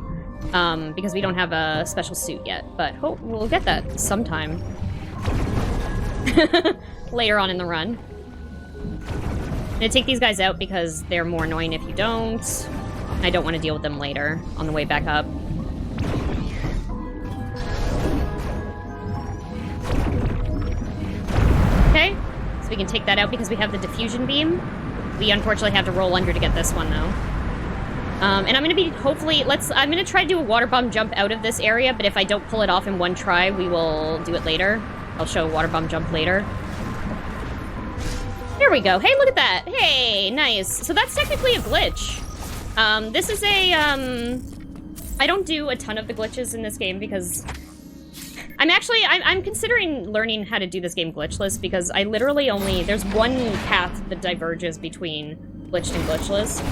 because we don't have a special suit yet, but we'll get that sometime. Later on in the run. I'm gonna take these guys out because they're more annoying if you don't. I don't want to deal with them later on the way back up. Okay, so we can take that out because we have the diffusion beam. We unfortunately have to roll under to get this one, though. And I'm gonna be, hopefully, I'm gonna try to do a water bomb jump out of this area, but if I don't pull it off in one try, we will do it later. I'll show a water bomb jump later. There we go. Hey, look at that. Hey, nice. So that's technically a glitch. This is a, I don't do a ton of the glitches in this game because I'm considering learning how to do this game glitchless because I literally there's one path that diverges between glitched and glitchless.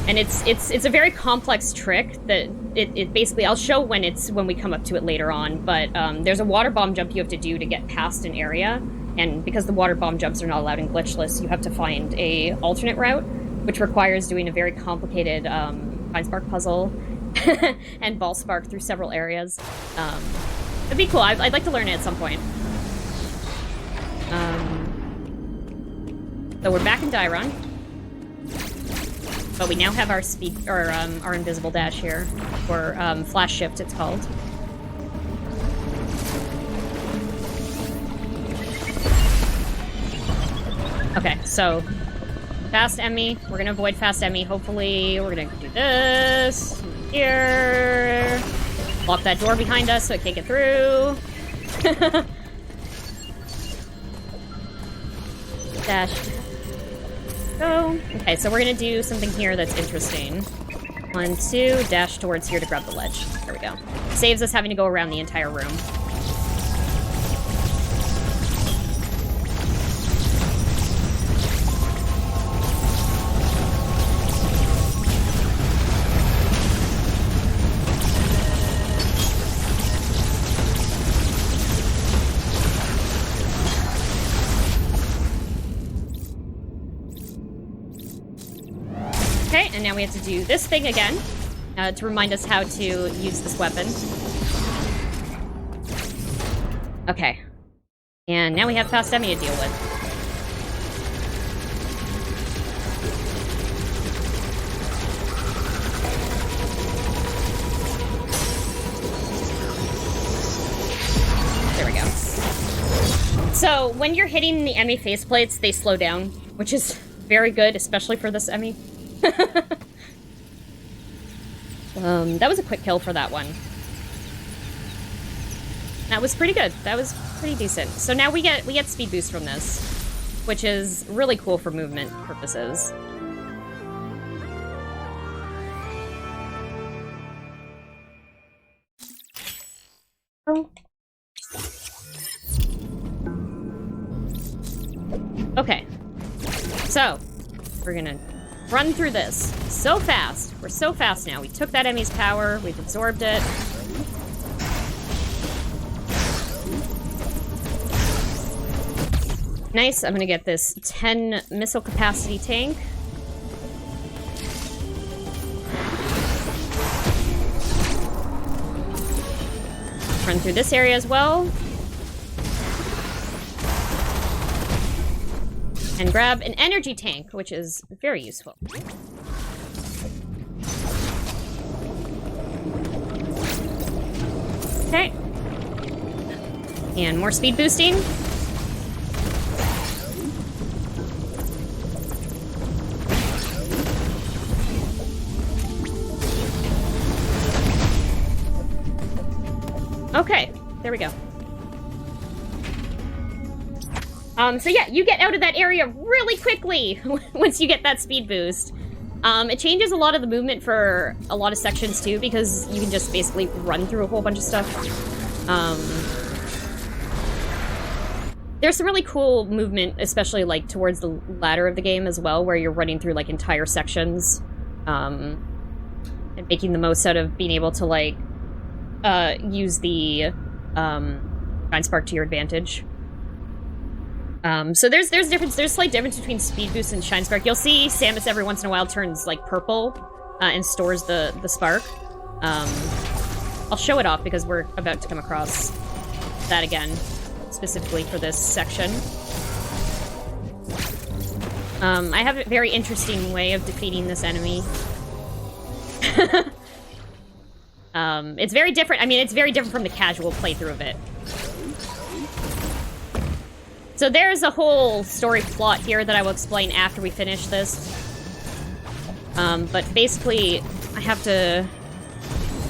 And it's a very complex trick that it basically, I'll show when we come up to it later on, but there's a water bomb jump you have to do to get past an area, and because the water bomb jumps are not allowed in glitchless, you have to find a alternate route, which requires doing a very complicated Pine Spark puzzle and ball spark through several areas. It'd be cool. I'd like to learn it at some point. So we're back in Dairon. But we now have our speed, or our invisible dash here, or flash shift it's called. Okay, so fast Emmy. We're gonna avoid fast Emmy. Hopefully, we're gonna do this here. Lock that door behind us so it can't get through. Dash. Go. Okay, so we're gonna do something here that's interesting. 1, 2, dash towards here to grab the ledge. There we go. Saves us having to go around the entire room. Okay, and now we have to do this thing again to remind us how to use this weapon. Okay. And now we have fast Emmy to deal with. There we go. So, when you're hitting the Emmy faceplates, they slow down, which is very good, especially for this Emmy. That was a quick kill for that one. That was pretty good. That was pretty decent. So now we get speed boost from this, which is really cool for movement purposes. Oh. Okay. So, we're gonna run through this so fast. We're so fast now. We took that Emmy's power. We've absorbed it. Nice. I'm gonna get this 10 missile capacity tank. Run through this area as well. And grab an energy tank, which is very useful. Okay. And more speed boosting. Okay, there we go. So yeah, you get out of that area really quickly once you get that speed boost. It changes a lot of the movement for a lot of sections too, because you can just basically run through a whole bunch of stuff. There's some really cool movement, especially like towards the latter of the game as well, where you're running through like entire sections, and making the most out of being able to like use the Grind Spark to your advantage. So there's slight difference between speed boost and shine spark. You'll see Samus every once in a while turns like purple and stores the spark. I'll show it off because we're about to come across that again, specifically for this section. I have a very interesting way of defeating this enemy. It's very different. I mean, it's very different from the casual playthrough of it. So there's a whole story plot here that I will explain after we finish this. But basically, I have to...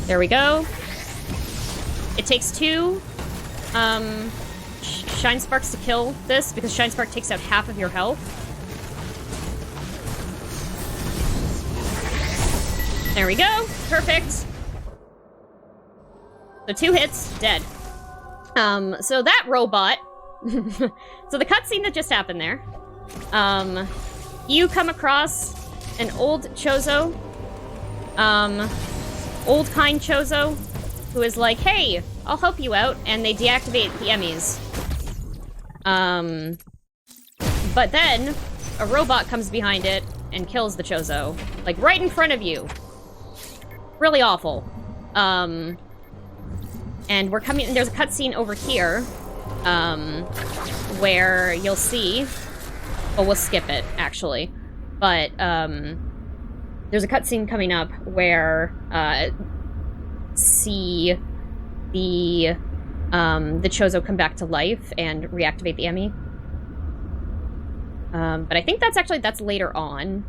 There we go. It takes 2 Shine Sparks to kill this, because Shine Spark takes out half of your health. There we go. Perfect. So 2 hits, dead. So that robot... so the cutscene that just happened there. You come across an old Chozo. Old kind Chozo, who is like, hey, I'll help you out, and they deactivate the Emmys. But then, a robot comes behind it and kills the Chozo. Like, right in front of you. Really awful. And we're coming, there's a cutscene over here, where you'll see, well, we'll skip it, actually, but, there's a cutscene coming up where, see the Chozo come back to life and reactivate the Emmy. But I think that's later on.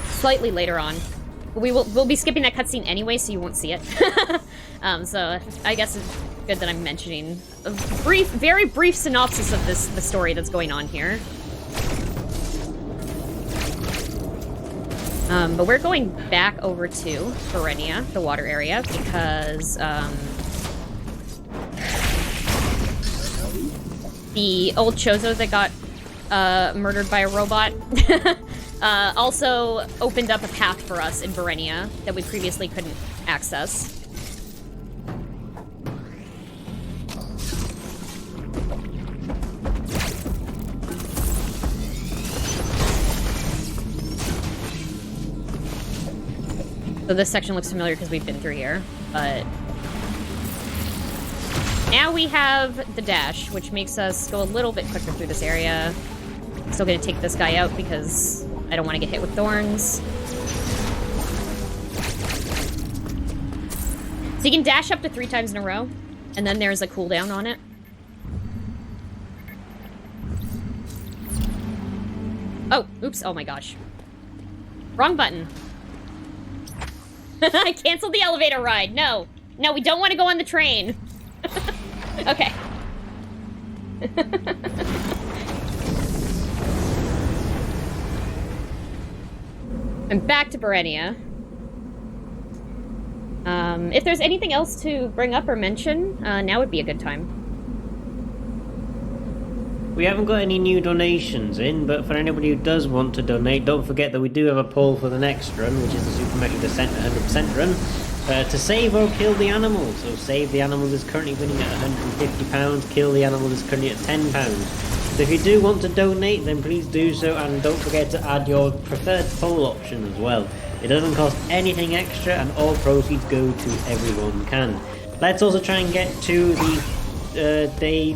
Slightly later on. We'll be skipping that cutscene anyway, so you won't see it. So I guess it's good that I'm mentioning a very brief synopsis of the story that's going on here. But we're going back over to Berenia, the water area, because the old Chozo that got murdered by a robot also opened up a path for us in Berenia that we previously couldn't access. So this section looks familiar because we've been through here, but now we have the dash, which makes us go a little bit quicker through this area. I'm still gonna take this guy out because I don't want to get hit with thorns. So you can dash up to 3 times in a row, and then there's a cooldown on it. Oh, oops, oh my gosh. Wrong button. I canceled the elevator ride. No. No, we don't want to go on the train. Okay. I'm back to Berenia. If there's anything else to bring up or mention, now would be a good time. We haven't got any new donations in, but for anybody who does want to donate, don't forget that we do have a poll for the next run, which is the Super Metroid Descent 100% run, to save or kill the animal. So save the animal is currently winning at £150, kill the animal is currently at £10. So if you do want to donate, then please do so, and don't forget to add your preferred poll option as well. It doesn't cost anything extra, and all proceeds go to everyone can. Let's also try and get to the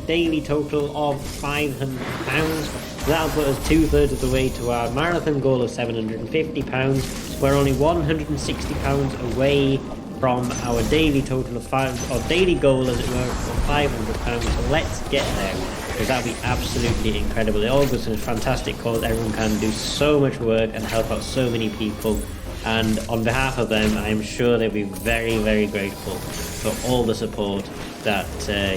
daily total of £500. That'll put us 2/3 of the way to our marathon goal of £750. We're only £160 away from our daily total of daily goal, as it were, of £500. So let's get there, because that'd be absolutely incredible. It all goes to a fantastic cause. Everyone can do so much work and help out so many people. And on behalf of them, I am sure they'll be very, very grateful for all the support that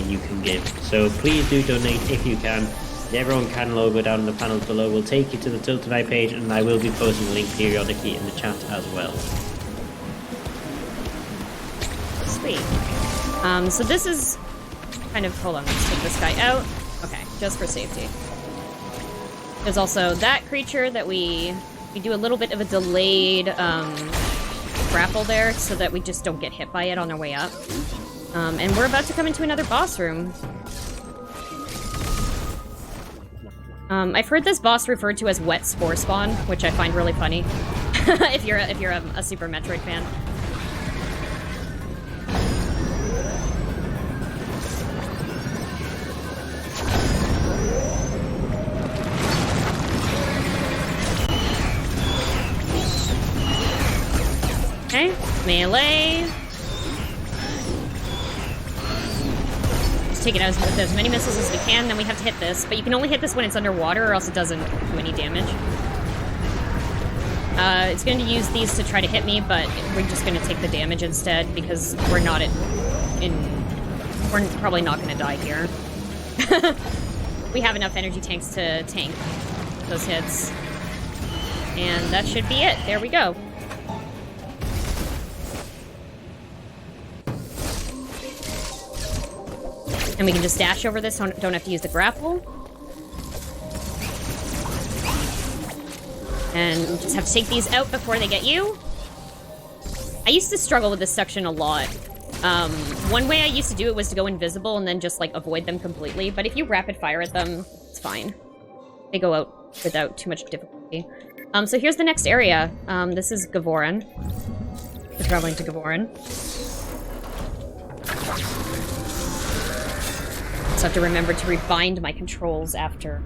you can give. So please do donate if you can. The Everyone Can logo down in the panels below will take you to the Tiltify page, and I will be posting a link periodically in the chat as well. Sweet. So this is kind of, hold on, let's take this guy out. Okay, just for safety. There's also that creature that we do a little bit of a delayed grapple there so that we just don't get hit by it on our way up. And we're about to come into another boss room. I've heard this boss referred to as Wet Spore Spawn, which I find really funny. if you're a Super Metroid fan. Okay, melee. Just take it out with as many missiles as we can, then we have to hit this. But you can only hit this when it's underwater, or else it doesn't do any damage. It's going to use these to try to hit me, but we're just going to take the damage instead, because we're not at we're probably not gonna die here. We have enough energy tanks to tank those hits. And that should be it. There we go. And we can just dash over this, don't have to use the grapple. And just have to take these out before they get you. I used to struggle with this section a lot. One way I used to do it was to go invisible and then just, like, avoid them completely. But if you rapid fire at them, it's fine. They go out without too much difficulty. So here's the next area. This is Gavoran. We're traveling to Gavoran. Just have to remember to rebind my controls after.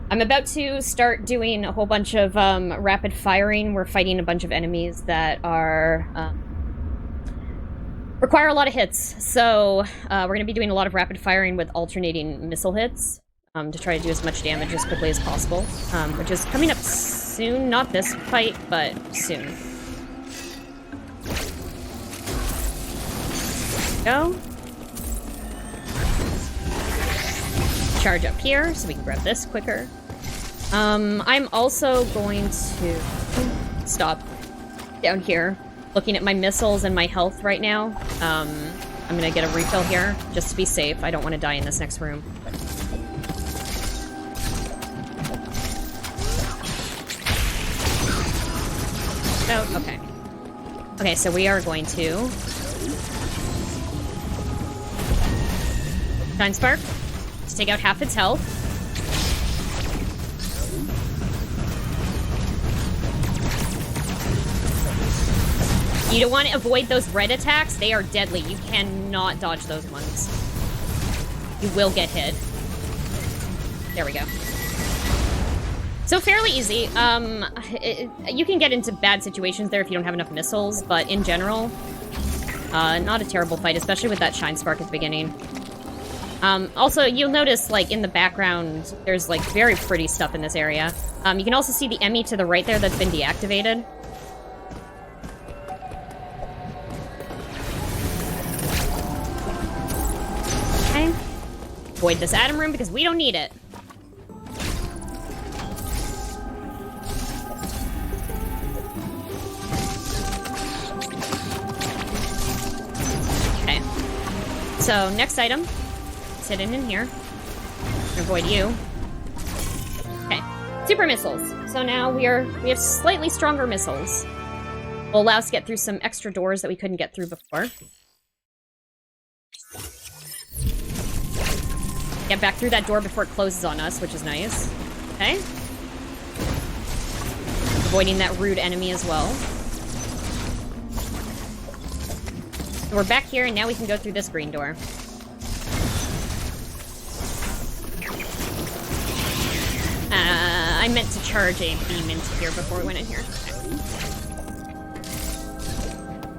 I'm about to start doing a whole bunch of rapid firing. We're fighting a bunch of enemies that are require a lot of hits. So we're going to be doing a lot of rapid firing with alternating missile hits to try to do as much damage as quickly as possible, which is coming up soon. Not this fight, but soon. Go. Charge up here so we can grab this quicker. I'm also going to stop down here, looking at my missiles and my health right now. I'm gonna get a refill here just to be safe. I don't want to die in this next room. Oh, okay. Okay, so we are going to Shine Spark to take out half its health. You don't want to avoid those red attacks. They are deadly. You cannot dodge those ones. You will get hit. There we go. So fairly easy. You can get into bad situations there if you don't have enough missiles, but in general, not a terrible fight, especially with that Shine Spark at the beginning. Also, you'll notice, like, in the background, there's, like, very pretty stuff in this area. You can also see the Emmy to the right there that's been deactivated. Okay. Avoid this Atom Room because we don't need it. Okay. So, next item. It's hidden in here. Avoid you. Okay. Super missiles. So now we have slightly stronger missiles. Will allow us to get through some extra doors that we couldn't get through before. Get back through that door before it closes on us, which is nice. Okay. Avoiding that rude enemy as well. So we're back here, and now we can go through this green door. I meant to charge a beam into here before we went in here. Okay.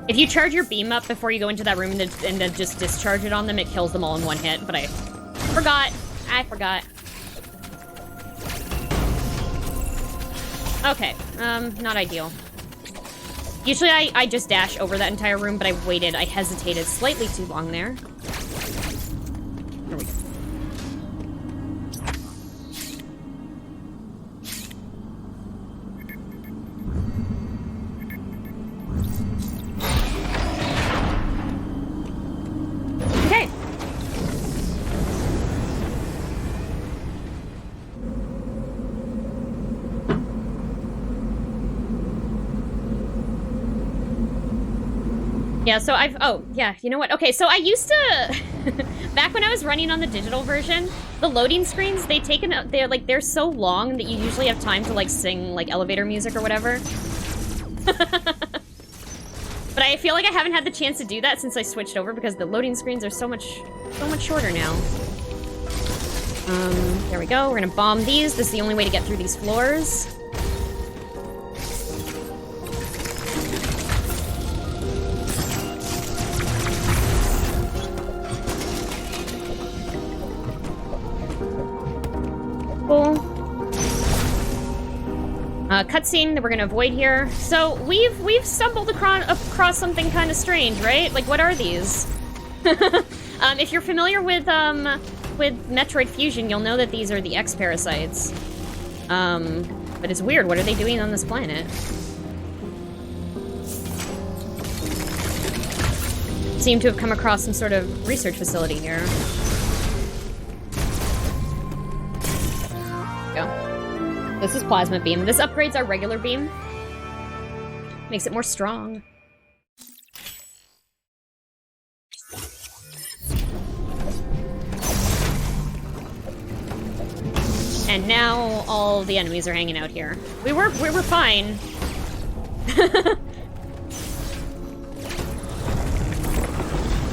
If you charge your beam up before you go into that room and then just discharge it on them, it kills them all in one hit, but I forgot. Okay, not ideal. Usually I just dash over that entire room, but I hesitated slightly too long there. There we go. Okay. Yeah, so you know what? Okay, so I used to, back when I was running on the digital version, the loading screens, they're so long that you usually have time to, like, sing, like, elevator music or whatever. But I feel like I haven't had the chance to do that since I switched over because the loading screens are so much shorter now. There we go. We're gonna bomb these. This is the only way to get through these floors. Cutscene that we're gonna avoid here. So we've stumbled across something kind of strange, right? Like, what are these? If you're familiar with Metroid Fusion, you'll know that these are the X-parasites. But it's weird. What are they doing on this planet? Seem to have come across some sort of research facility here. Go. This is plasma beam. This upgrades our regular beam. Makes it more strong. And now all the enemies are hanging out here. We were fine.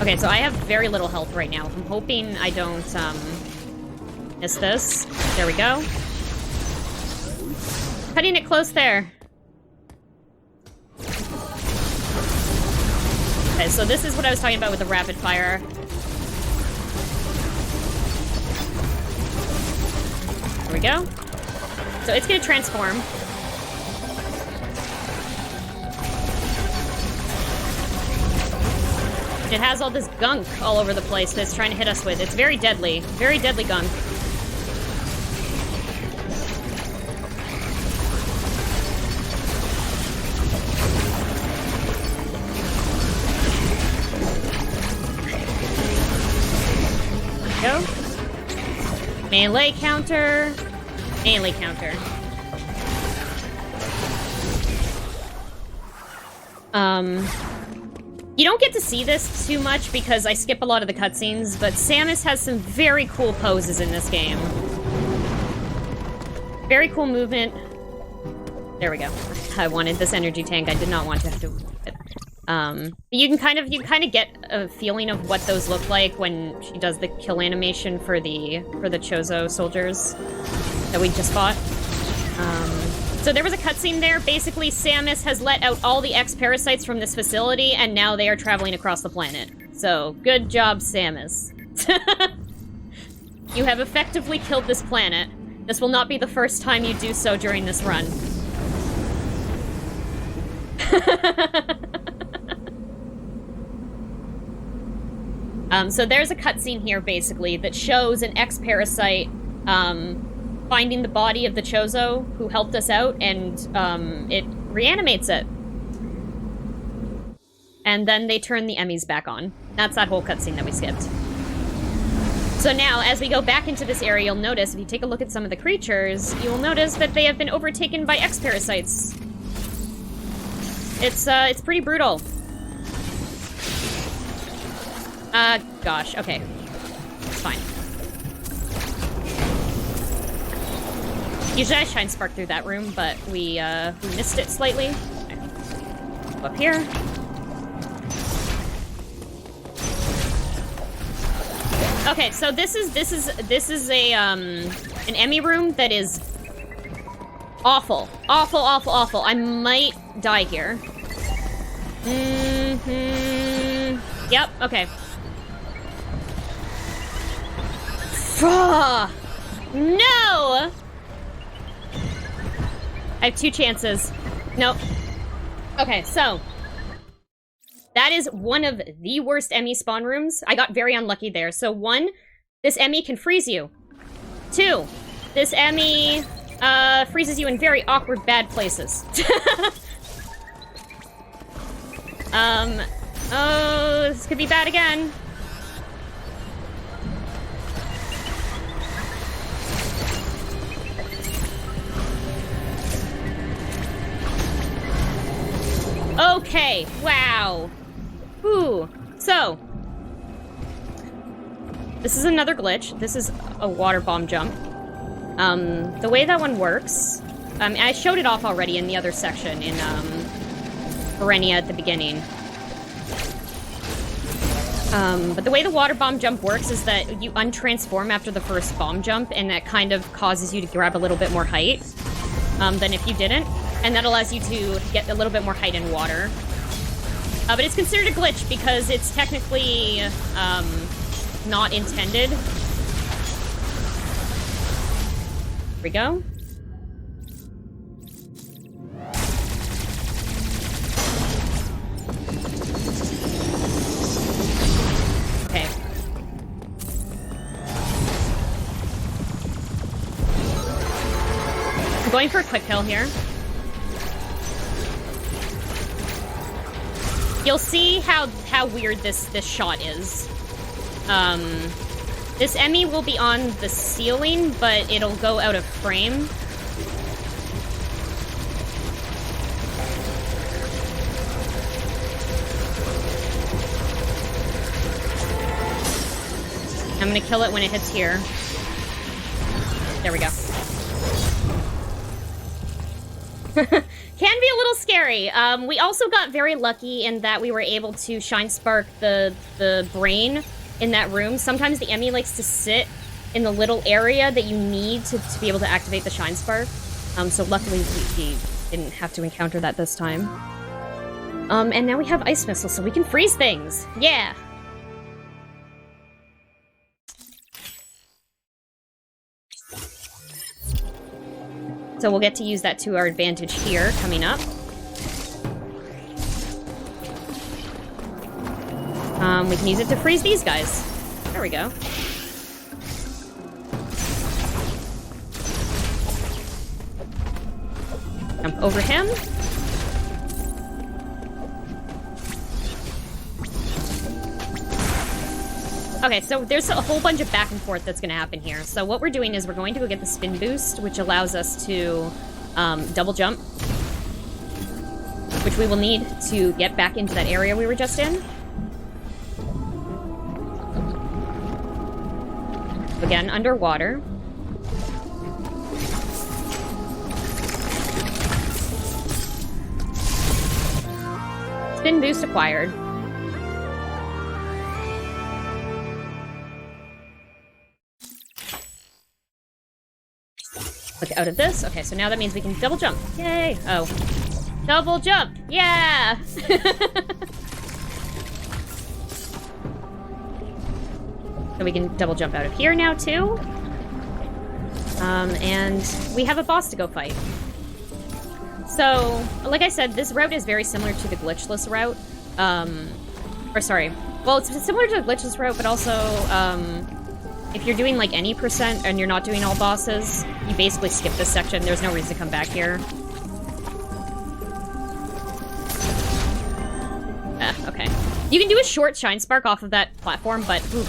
Okay, so I have very little health right now. I'm hoping I don't miss this. There we go. Cutting it close there. Okay, so this is what I was talking about with the rapid fire. There we go. So it's gonna transform. It has all this gunk all over the place that it's trying to hit us with. It's very deadly. Very deadly gunk. Go. Melee counter. Melee counter. You don't get to see this too much because I skip a lot of the cutscenes, but Samus has some very cool poses in this game. Very cool movement. There we go. I wanted this energy tank. I did not want to have to... you can kind of get a feeling of what those look like when she does the kill animation for the Chozo soldiers that we just fought. So there was a cutscene there. Basically, Samus has let out all the X-parasites from this facility, and now they are traveling across the planet. So, good job, Samus. You have effectively killed this planet. This will not be the first time you do so during this run. So there's a cutscene here, basically, that shows an X-parasite, finding the body of the Chozo who helped us out, and it reanimates it. And then they turn the Emmys back on. That's that whole cutscene that we skipped. So now, as we go back into this area, you'll notice, if you take a look at some of the creatures, you'll notice that they have been overtaken by X-parasites. It's pretty brutal. Gosh, okay. It's fine. Usually I shine spark through that room, but we missed it slightly. Okay. Go up here. Okay, so this is a an Emmy room that is awful. Awful, awful, awful. I might die here. Yep, okay. No! I have 2 chances. Nope. Okay, so that is one of the worst Emmy spawn rooms. I got very unlucky there. So 1, this Emmy can freeze you. 2, this Emmy freezes you in very awkward, bad places. Oh, this could be bad again. Okay, wow. Ooh, so this is another glitch. This is a water bomb jump. The way that one works, I showed it off already in the other section in Verenia at the beginning. But the way the water bomb jump works is that you untransform after the first bomb jump, and that kind of causes you to grab a little bit more height than if you didn't. And that allows you to get a little bit more height in water. But it's considered a glitch because it's technically not intended. Here we go. going for a quick kill here. You'll see how weird this shot is. This Emmy will be on the ceiling, but it'll go out of frame. I'm gonna kill it when it hits here. There we go. Can be a little scary. We also got very lucky in that we were able to shine spark the brain in that room. Sometimes the Emmy likes to sit in the little area that you need to be able to activate the shine spark. So luckily we didn't have to encounter that this time. And now we have ice missiles, so we can freeze things. Yeah. So we'll get to use that to our advantage here, coming up. We can use it to freeze these guys. There we go. Jump over him. Okay, so there's a whole bunch of back and forth that's going to happen here. So what we're doing is we're going to go get the spin boost, which allows us to double jump, which we will need to get back into that area we were just in. Again, underwater. Spin boost acquired. Look out of this. Okay, so now that means we can double jump. Yay! Oh. Double jump! Yeah! So we can double jump out of here now, too. And we have a boss to go fight. So, like I said, this route is very similar to the glitchless route. Or sorry. Well, it's similar to the glitchless route, but also, if you're doing, like, any percent and you're not doing all bosses, you basically skip this section. There's no reason to come back here. Okay. You can do a short shine spark off of that platform, but ooh,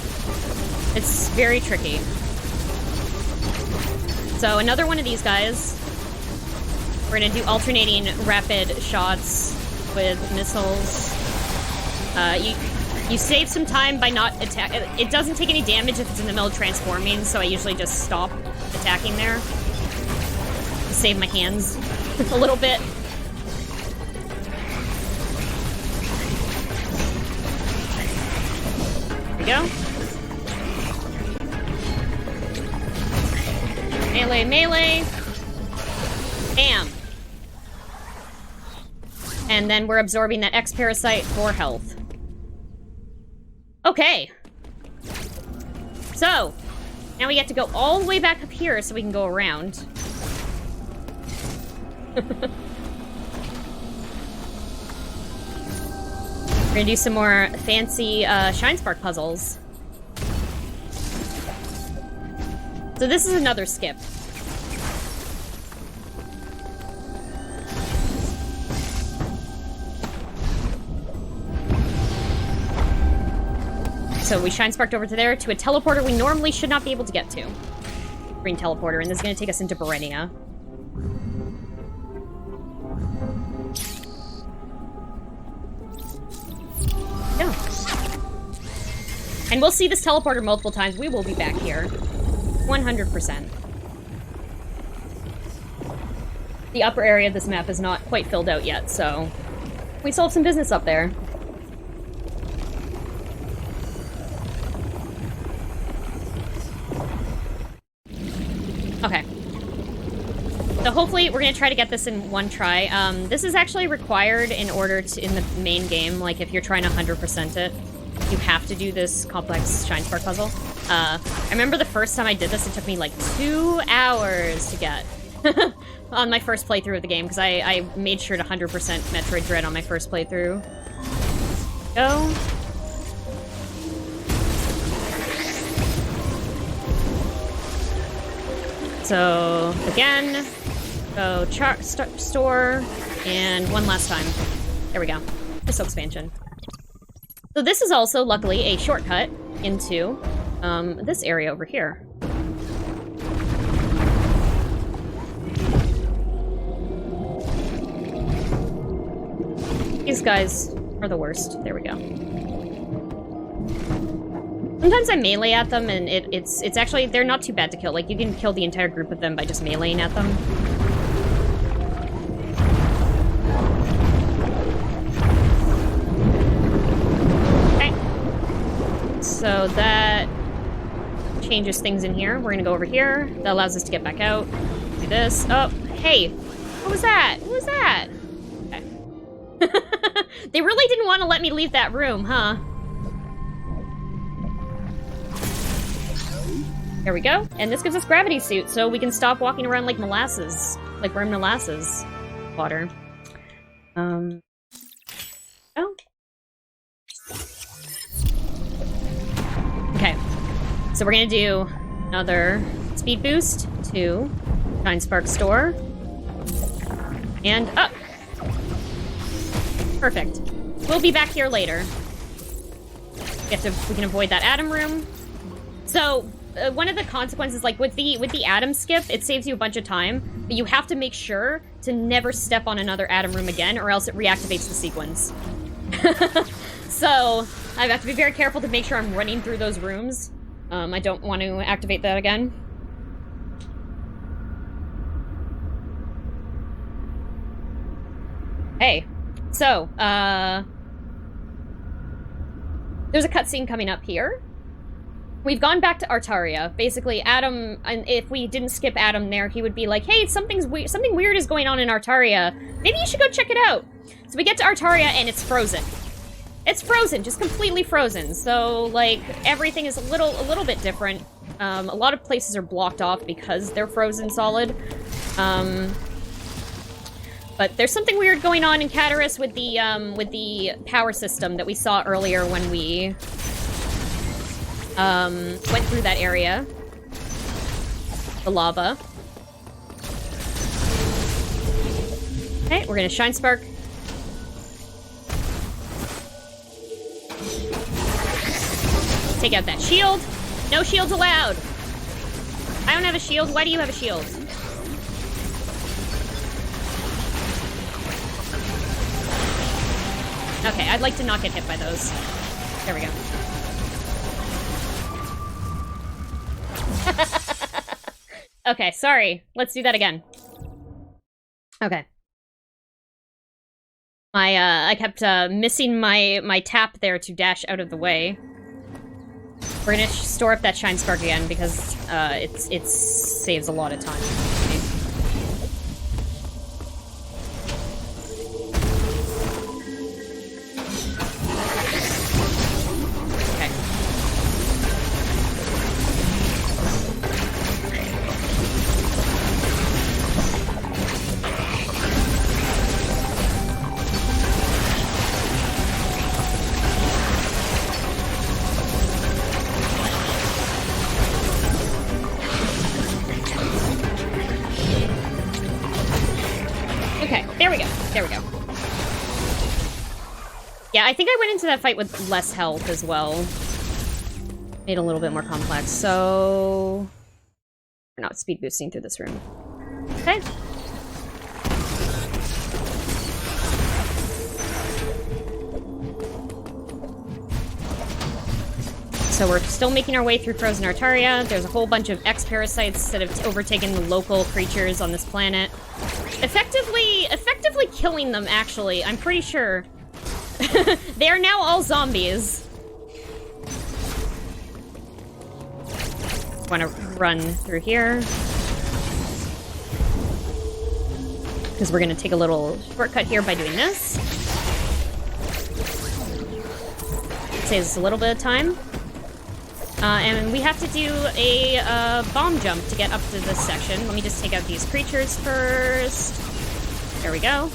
it's very tricky. So another one of these guys. We're gonna do alternating rapid shots with missiles. You save some time by not attack. It doesn't take any damage if it's in the middle of transforming, so I usually just stop attacking there. Save my hands a little bit. There we go. Melee, melee. Bam. And then we're absorbing that X-Parasite for health. Okay. So, now we get to go all the way back up here so we can go around. We're gonna do some more fancy Shine Spark puzzles. So this is another skip. So we Shine Sparked over to there to a teleporter we normally should not be able to get to. Green teleporter, and this is going to take us into Berenia. Yeah. And we'll see this teleporter multiple times. We will be back here. 100%. The upper area of this map is not quite filled out yet, so we still have some business up there. Okay. So hopefully we're going to try to get this in one try. This is actually required in order to, in the main game, like if you're trying to 100% it, you have to do this complex Shine Spark puzzle. I remember the first time I did this, it took me like 2 hours to get on my first playthrough of the game, because I made sure to 100% Metroid Dread on my first playthrough. Go. So, again, So, store, and one last time. There we go. Crystal expansion. So this is also, luckily, a shortcut into this area over here. These guys are the worst. There we go. Sometimes I melee at them, and it's actually, they're not too bad to kill. Like, you can kill the entire group of them by just meleeing at them. Okay. So that changes things in here. We're gonna go over here. That allows us to get back out. Do this. Oh, hey! What was that? What was that? Okay. They really didn't want to let me leave that room, huh? There we go. And this gives us gravity suit, so we can stop walking around like molasses. Like we're in molasses water. Oh. Okay. So we're gonna do another speed boost to Shine Spark Store. And up. Perfect. We'll be back here later. We can avoid that Atom room. So, one of the consequences, like with the Atom skip, it saves you a bunch of time, but you have to make sure to never step on another Atom room again, or else it reactivates the sequence. So, I have to be very careful to make sure I'm running through those rooms. I don't want to activate that again. Hey. So, there's a cutscene coming up here. We've gone back to Artaria. Basically, Adam, and if we didn't skip Adam there, he would be like, hey, something weird is going on in Artaria. Maybe you should go check it out. So we get to Artaria, and it's frozen. It's frozen, just completely frozen. So, like, everything is a little bit different. A lot of places are blocked off because they're frozen solid. But there's something weird going on in Cataris with the power system that we saw earlier when we went through that area. The lava. Okay, we're gonna Shine Spark. Take out that shield. No shields allowed. I don't have a shield. Why do you have a shield? Okay, I'd like to not get hit by those. There we go. Okay, sorry. Let's do that again. Okay. I kept missing my tap there to dash out of the way. We're gonna store up that Shine Spark again because it saves a lot of time. There we go. Yeah, I think I went into that fight with less health as well. Made it a little bit more complex, so... We're not speed boosting through this room. Okay. So we're still making our way through Frozen Artaria. There's a whole bunch of X-parasites that have overtaken the local creatures on this planet. Effectively killing them, actually. I'm pretty sure. They are now all zombies. Want to run through here. Because we're going to take a little shortcut here by doing this. Saves us a little bit of time. And we have to do a bomb jump to get up to this section. Let me just take out these creatures first. There we go.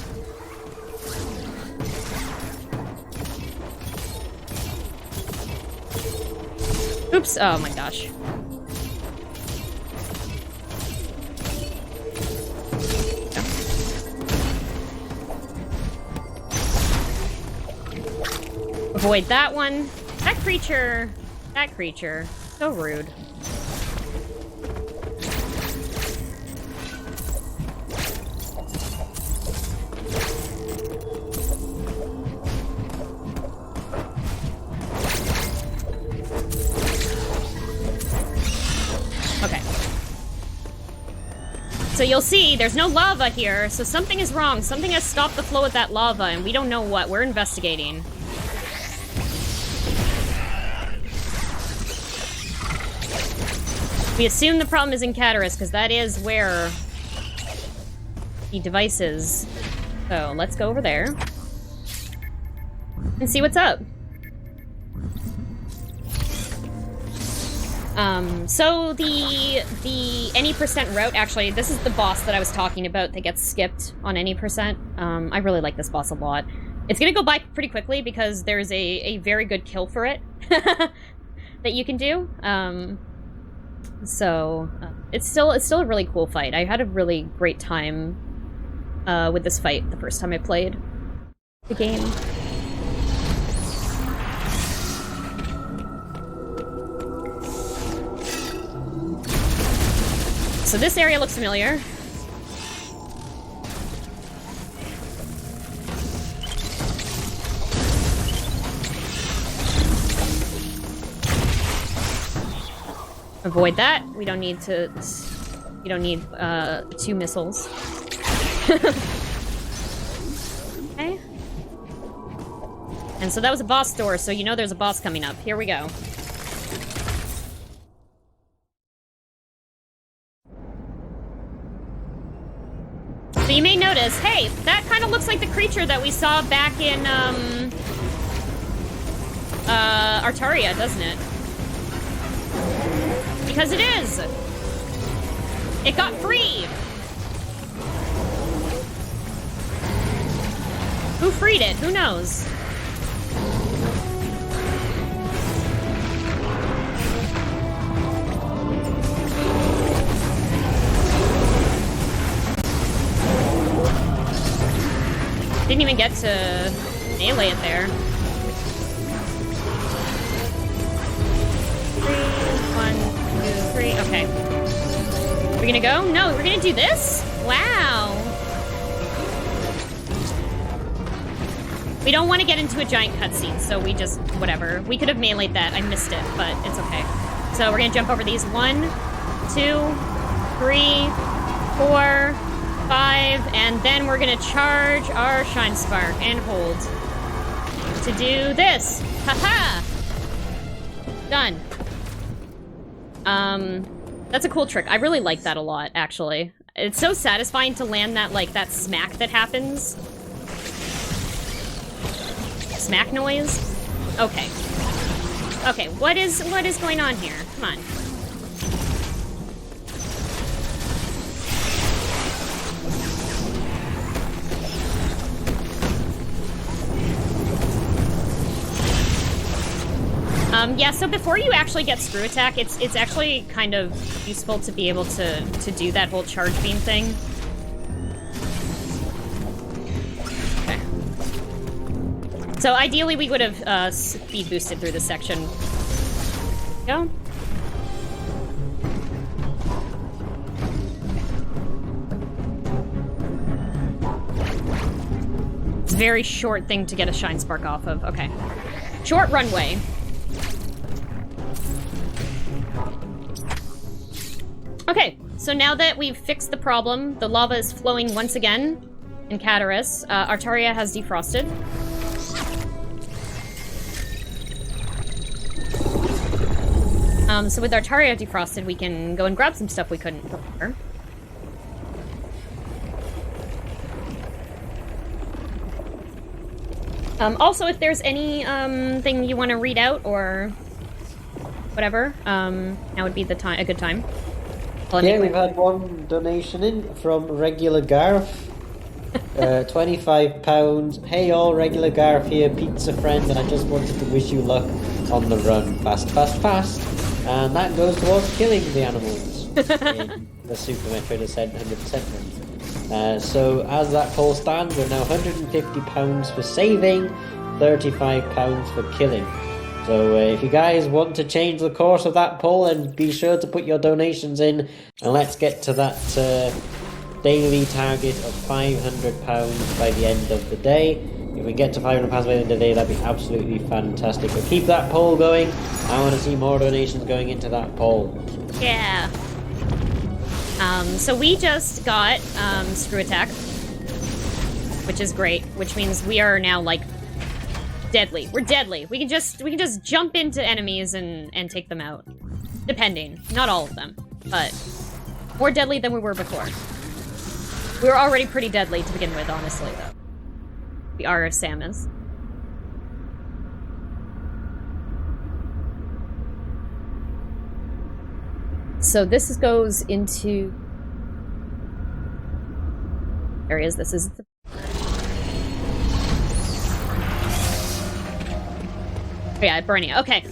Oops, oh my gosh. Avoid that one. That creature. So rude. Okay. So you'll see, there's no lava here, so something is wrong. Something has stopped the flow of that lava, and we don't know what. We're investigating. We assume the problem is in Cataris, because that is where the device is. So let's go over there and see what's up. So the any percent route, actually, this is the boss that I was talking about that gets skipped on any percent. I really like this boss a lot. It's gonna go by pretty quickly because there's a very good kill for it that you can do. So it's still a really cool fight. I had a really great time with this fight the first time I played the game. So this area looks familiar. Avoid that. We don't need to... We don't need, 2 missiles. Okay. And so that was a boss door, so you know there's a boss coming up. Here we go. So you may notice, hey, that kind of looks like the creature that we saw back in, Artaria, doesn't it? Because it is! It got free! Who freed it? Who knows? Didn't even get to melee it there. 3, 1, 2, 3. Okay. We're gonna go? No, we're gonna do this? Wow. We don't want to get into a giant cutscene, so we just, whatever. We could have meleeed that. I missed it, but it's okay. So we're gonna jump over these. 1, 2, 3, 4, 5, and then we're gonna charge our Shine Spark and hold to do this. Haha! Done. That's a cool trick. I really like that a lot, actually. It's so satisfying to land that, like, that smack that happens. Smack noise? Okay. Okay, what is going on here? Come on. Yeah, so before you actually get Screw Attack, it's actually kind of useful to be able to do that whole charge beam thing. Okay. So ideally we would have speed boosted through this section. Go. It's a very short thing to get a Shine Spark off of. Okay. Short runway. Okay, so now that we've fixed the problem, the lava is flowing once again in Cataris. Artaria has defrosted. So with Artaria defrosted, we can go and grab some stuff we couldn't before. Also, if there's any thing you want to read out or whatever, now would be the time, a good time. Yeah, we've had one donation in from Regular Garth. £25. Hey all, Regular Garth here, pizza friend, and I just wanted to wish you luck on the run. Fast, fast, fast. And that goes towards killing the animals in the Super Metroid Ascent 100% run. So as that poll stands, we're now £150 for saving £35 for killing. So if you guys want to change the course of that poll, then be sure to put your donations in, and let's get to that daily target of £500 by the end of the day. If we get to £500 by the end of the day, that'd be absolutely fantastic. But keep that poll going. I want to see more donations going into that poll. Yeah. So we just got Screw Attack, which is great, which means we are now, like, deadly. We're deadly. We can just jump into enemies and take them out. Depending. Not all of them, but more deadly than we were before. We were already pretty deadly to begin with, honestly, though. We are Samus. So this goes into areas. This is the yeah, burning. Okay.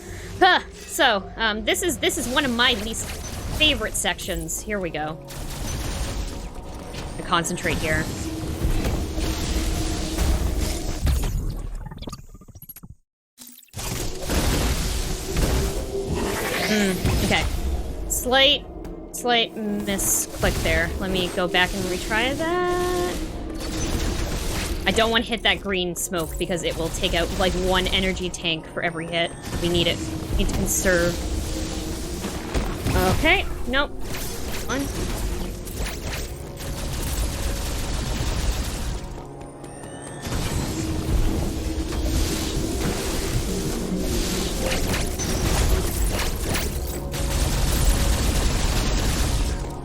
So this is one of my least favorite sections. Here we go. To concentrate here. Okay. Slight misclick there. Let me go back and retry that. I don't want to hit that green smoke because it will take out like one energy tank for every hit. We need it. We need to conserve. Okay. Nope. One.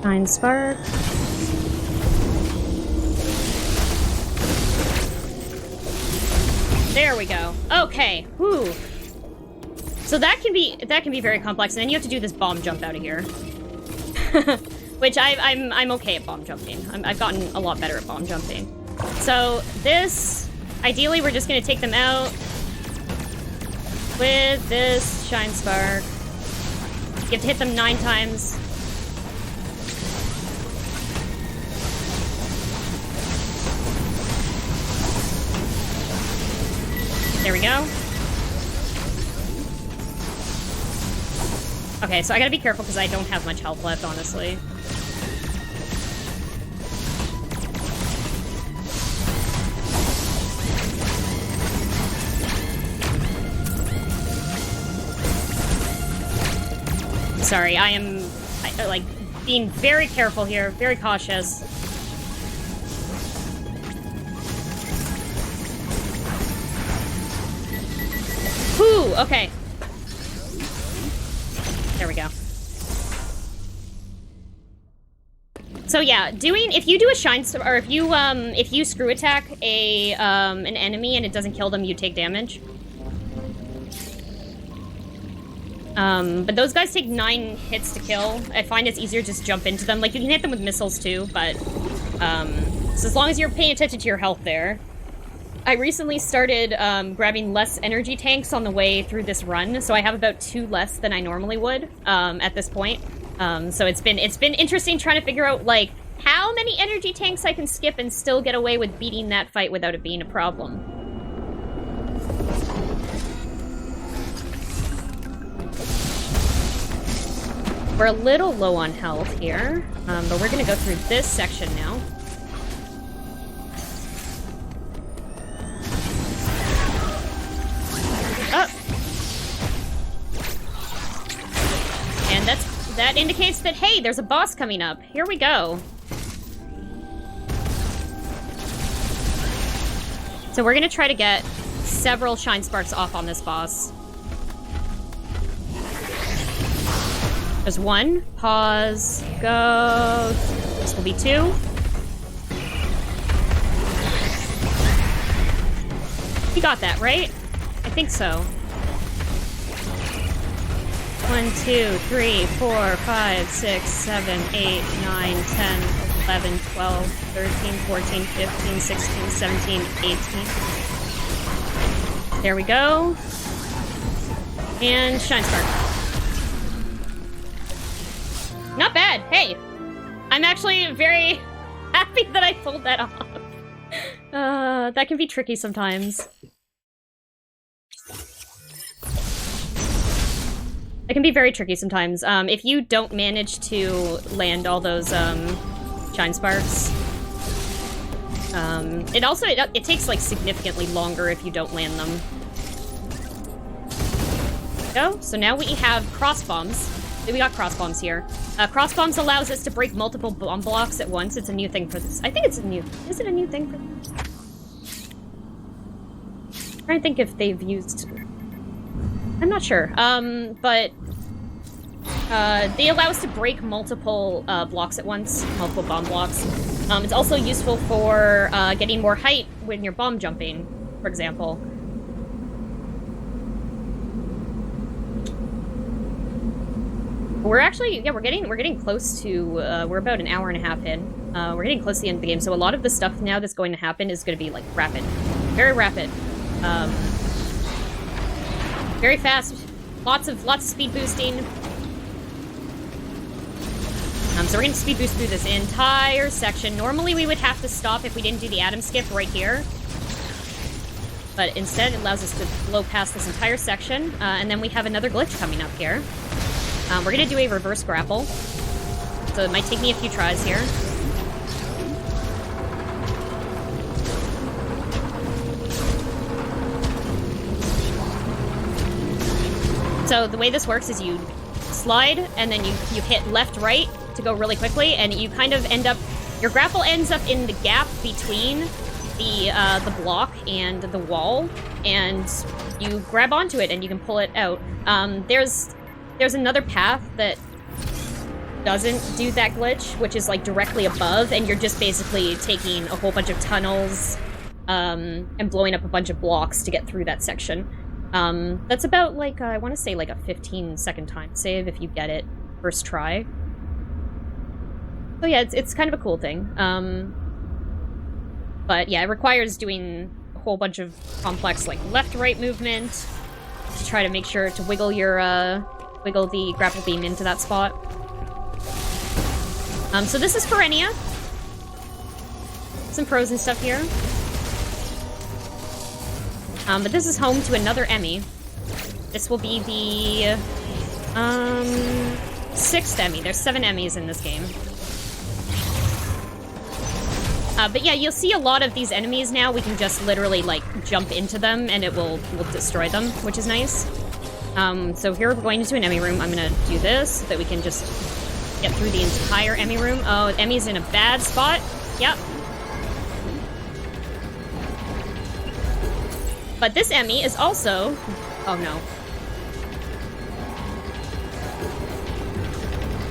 Shine Spark. There we go. Okay. Whew. So that can be very complex, and then you have to do this bomb jump out of here. Which I'm okay at bomb jumping. I've gotten a lot better at bomb jumping. So this, ideally, we're just gonna take them out with this Shine Spark. You have to hit them 9 times. There we go. Okay, so I gotta be careful because I don't have much health left, honestly. Sorry, I am, like, being very careful here, very cautious. Whew, okay. There we go. So yeah, if you do a shine or if you screw attack an enemy and it doesn't kill them, you take damage. But those guys take 9 hits to kill. I find it's easier to just jump into them. Like, you can hit them with missiles too, but so as long as you're paying attention to your health there. I recently started grabbing less energy tanks on the way through this run, so I have about 2 less than I normally would at this point. So it's been interesting trying to figure out, like, how many energy tanks I can skip and still get away with beating that fight without it being a problem. We're a little low on health here, but we're gonna go through this section now. Up. And that indicates that, hey, there's a boss coming up. Here we go. So we're gonna try to get several Shine Sparks off on this boss. There's 1. Pause. Go. This will be 2. You got that, right? I think so. 1, 2, 3, 4, 5, 6, 7, 8, 9, 10, 11, 12, 13, 14, 15, 16, 17, 18. There we go. And Shine Spark. Not bad. Hey, I'm actually very happy that I pulled that off. That can be tricky sometimes. It can be very tricky sometimes. If you don't manage to land all those shine sparks, it takes like significantly longer if you don't land them. Go. So now we have cross bombs. We got cross bombs here. Cross bombs allows us to break multiple bomb blocks at once. It's a new thing for this. I think it's a new. Is it a new thing for this? I'm trying to think if they've used. I'm not sure. But they allow us to break multiple blocks at once, multiple bomb blocks. It's also useful for getting more height when you're bomb jumping, for example. We're actually, yeah, we're getting close to, we're about an hour and a half in. We're getting close to the end of the game, so a lot of the stuff now that's going to happen is going to be, like, rapid. Very rapid. Very fast. Lots of speed boosting. So we're going to speed boost through this entire section. Normally we would have to stop if we didn't do the atom skip right here. But instead it allows us to blow past this entire section. And then we have another glitch coming up here. We're going to do a reverse grapple. So it might take me a few tries here. So the way this works is you slide, and then you hit left, right to go really quickly, and you kind of end up... Your grapple ends up in the gap between the block and the wall, and you grab onto it, and you can pull it out. There's another path that doesn't do that glitch, which is like directly above, and you're just basically taking a whole bunch of tunnels and blowing up a bunch of blocks to get through that section. That's about like, I want to say like a 15-second time save if you get it first try. So yeah, it's kind of a cool thing. But yeah, it requires doing a whole bunch of complex like left-right movement to try to make sure to wiggle your, wiggle the grapple beam into that spot. So this is Ferenia. Some pros and stuff here. But this is home to another Emmy. This will be the 6th Emmy. There's 7 Emmys in this game. But yeah, you'll see a lot of these enemies now. We can just literally like jump into them and it will destroy them, which is nice. So here we're going into an Emmy room. I'm gonna do this so that we can just get through the entire Emmy room. Oh, Emmy's in a bad spot. Yep. But this Emmy is also... Oh, no.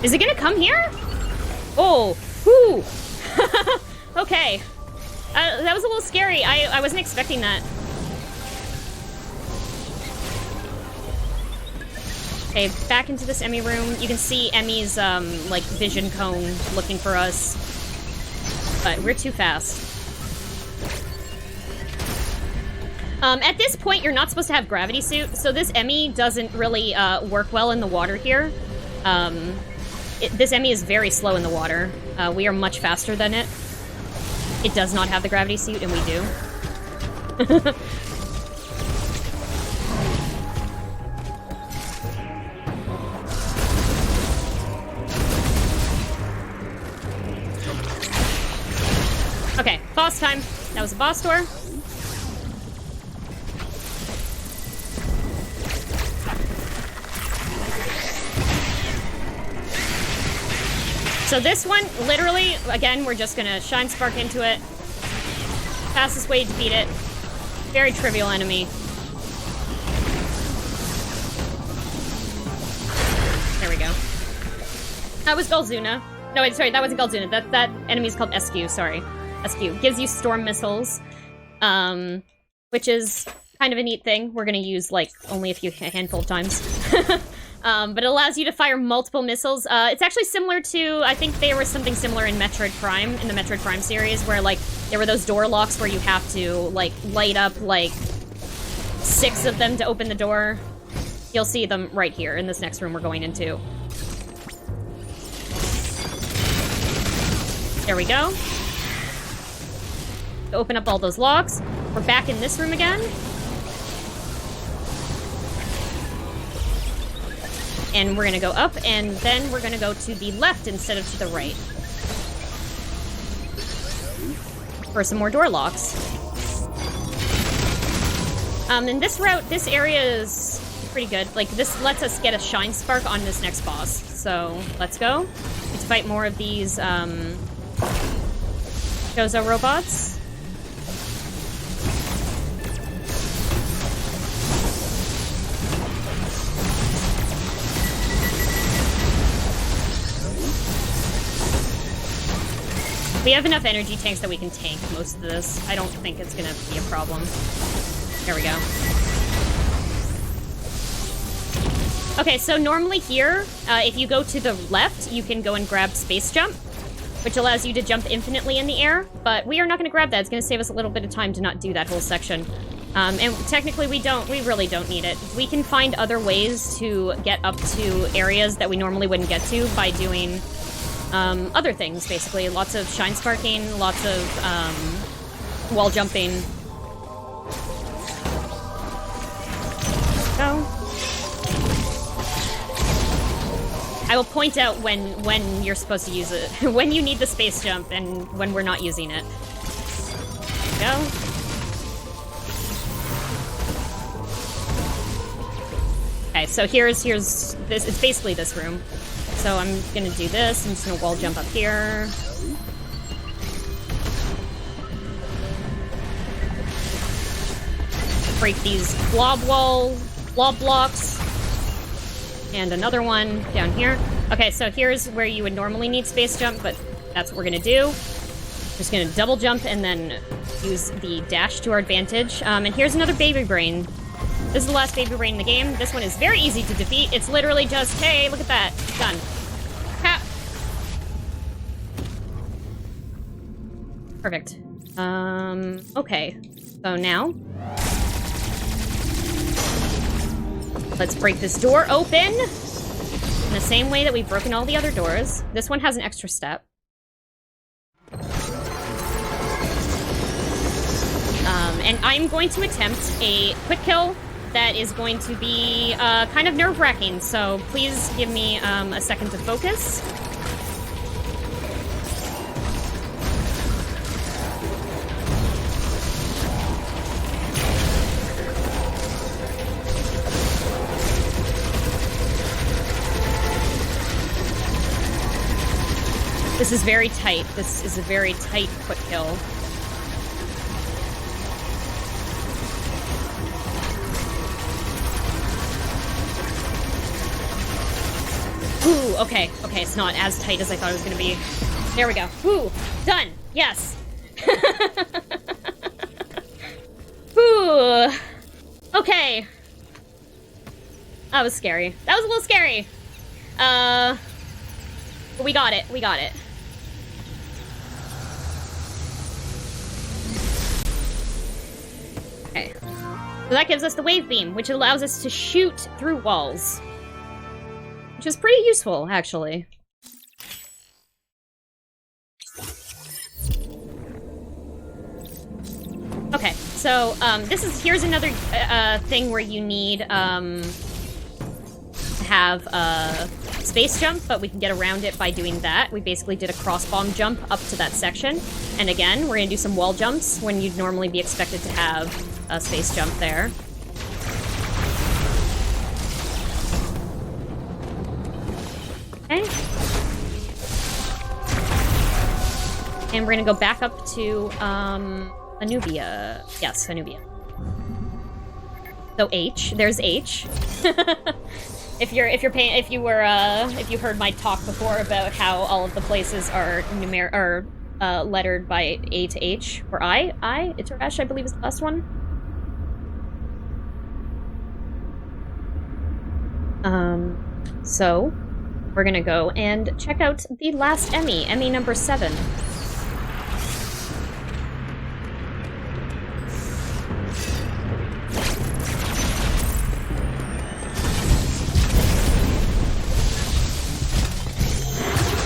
Is it gonna come here? Oh, whoo! Okay. That was a little scary. I wasn't expecting that. Okay, back into this Emmy room. You can see Emmy's, like, vision cone looking for us. But we're too fast. At this point, you're not supposed to have gravity suit, so this Emmy doesn't really work well in the water here. This Emmy is very slow in the water. We are much faster than it. It does not have the gravity suit, and we do. Okay, boss time. That was a boss door. So this one, literally, again, we're just gonna shine spark into it. Fastest way to beat it. Very trivial enemy. There we go. That was Galzuna. No, wait, sorry, that wasn't Galzuna. That enemy's called SQ, sorry. SQ. Gives you storm missiles, which is kind of a neat thing. We're gonna use, like, only a handful of times. But it allows you to fire multiple missiles. It's actually similar to, I think there was something similar in Metroid Prime, in the Metroid Prime series, where, like, there were those door locks where you have to, like, light up, like, 6 of them to open the door. You'll see them right here in this next room we're going into. There we go. To open up all those locks. We're back in this room again. And we're gonna go up, and then we're gonna go to the left instead of to the right. For some more door locks. And this route, this area is pretty good. Like, this lets us get a Shine Spark on this next boss. So, let's go. Let's fight more of these, Gozo robots. We have enough energy tanks that we can tank most of this. I don't think it's gonna be a problem. There we go. Okay, so normally here, if you go to the left, you can go and grab Space Jump, which allows you to jump infinitely in the air, but we are not gonna grab that. It's gonna save us a little bit of time to not do that whole section. And technically we really don't need it. We can find other ways to get up to areas that we normally wouldn't get to by doing other things, basically. Lots of shine sparking, lots of wall jumping. Go. I will point out when you're supposed to use it, when you need the space jump, and when we're not using it. Go. Okay, so here's this. It's basically this room. So I'm gonna do this. I'm just gonna wall jump up here. Break these blob blocks. And another one down here. Okay, so here's where you would normally need space jump, but that's what we're gonna do. Just gonna double jump and then use the dash to our advantage. And here's another baby brain. This is the last baby brain in the game. This one is very easy to defeat. It's literally just, hey, look at that. Done. Ha! Perfect. Okay. So now, let's break this door open in the same way that we've broken all the other doors. This one has an extra step. And I'm going to attempt a quick kill that is going to be kind of nerve-wracking, so please give me a second to focus. This is very tight. This is a very tight quick kill. Ooh, okay. Okay, it's not as tight as I thought it was gonna be. There we go. Ooh, done. Yes. Ooh. Okay. That was scary. That was a little scary. But we got it. We got it. Okay. So that gives us the wave beam, which allows us to shoot through walls. Which is pretty useful, actually. Okay, so here's another thing where you need to have a space jump, but we can get around it by doing that. We basically did a cross-bomb jump up to that section. And again, we're gonna do some wall jumps when you'd normally be expected to have a space jump there. Okay. And we're gonna go back up to Anubia. Yes, Anubia. So H. There's H. If you heard my talk before about how all of the places are lettered by A to H or I. Iterash, I believe, is the last one. So we're gonna go and check out the last Emmy number 7.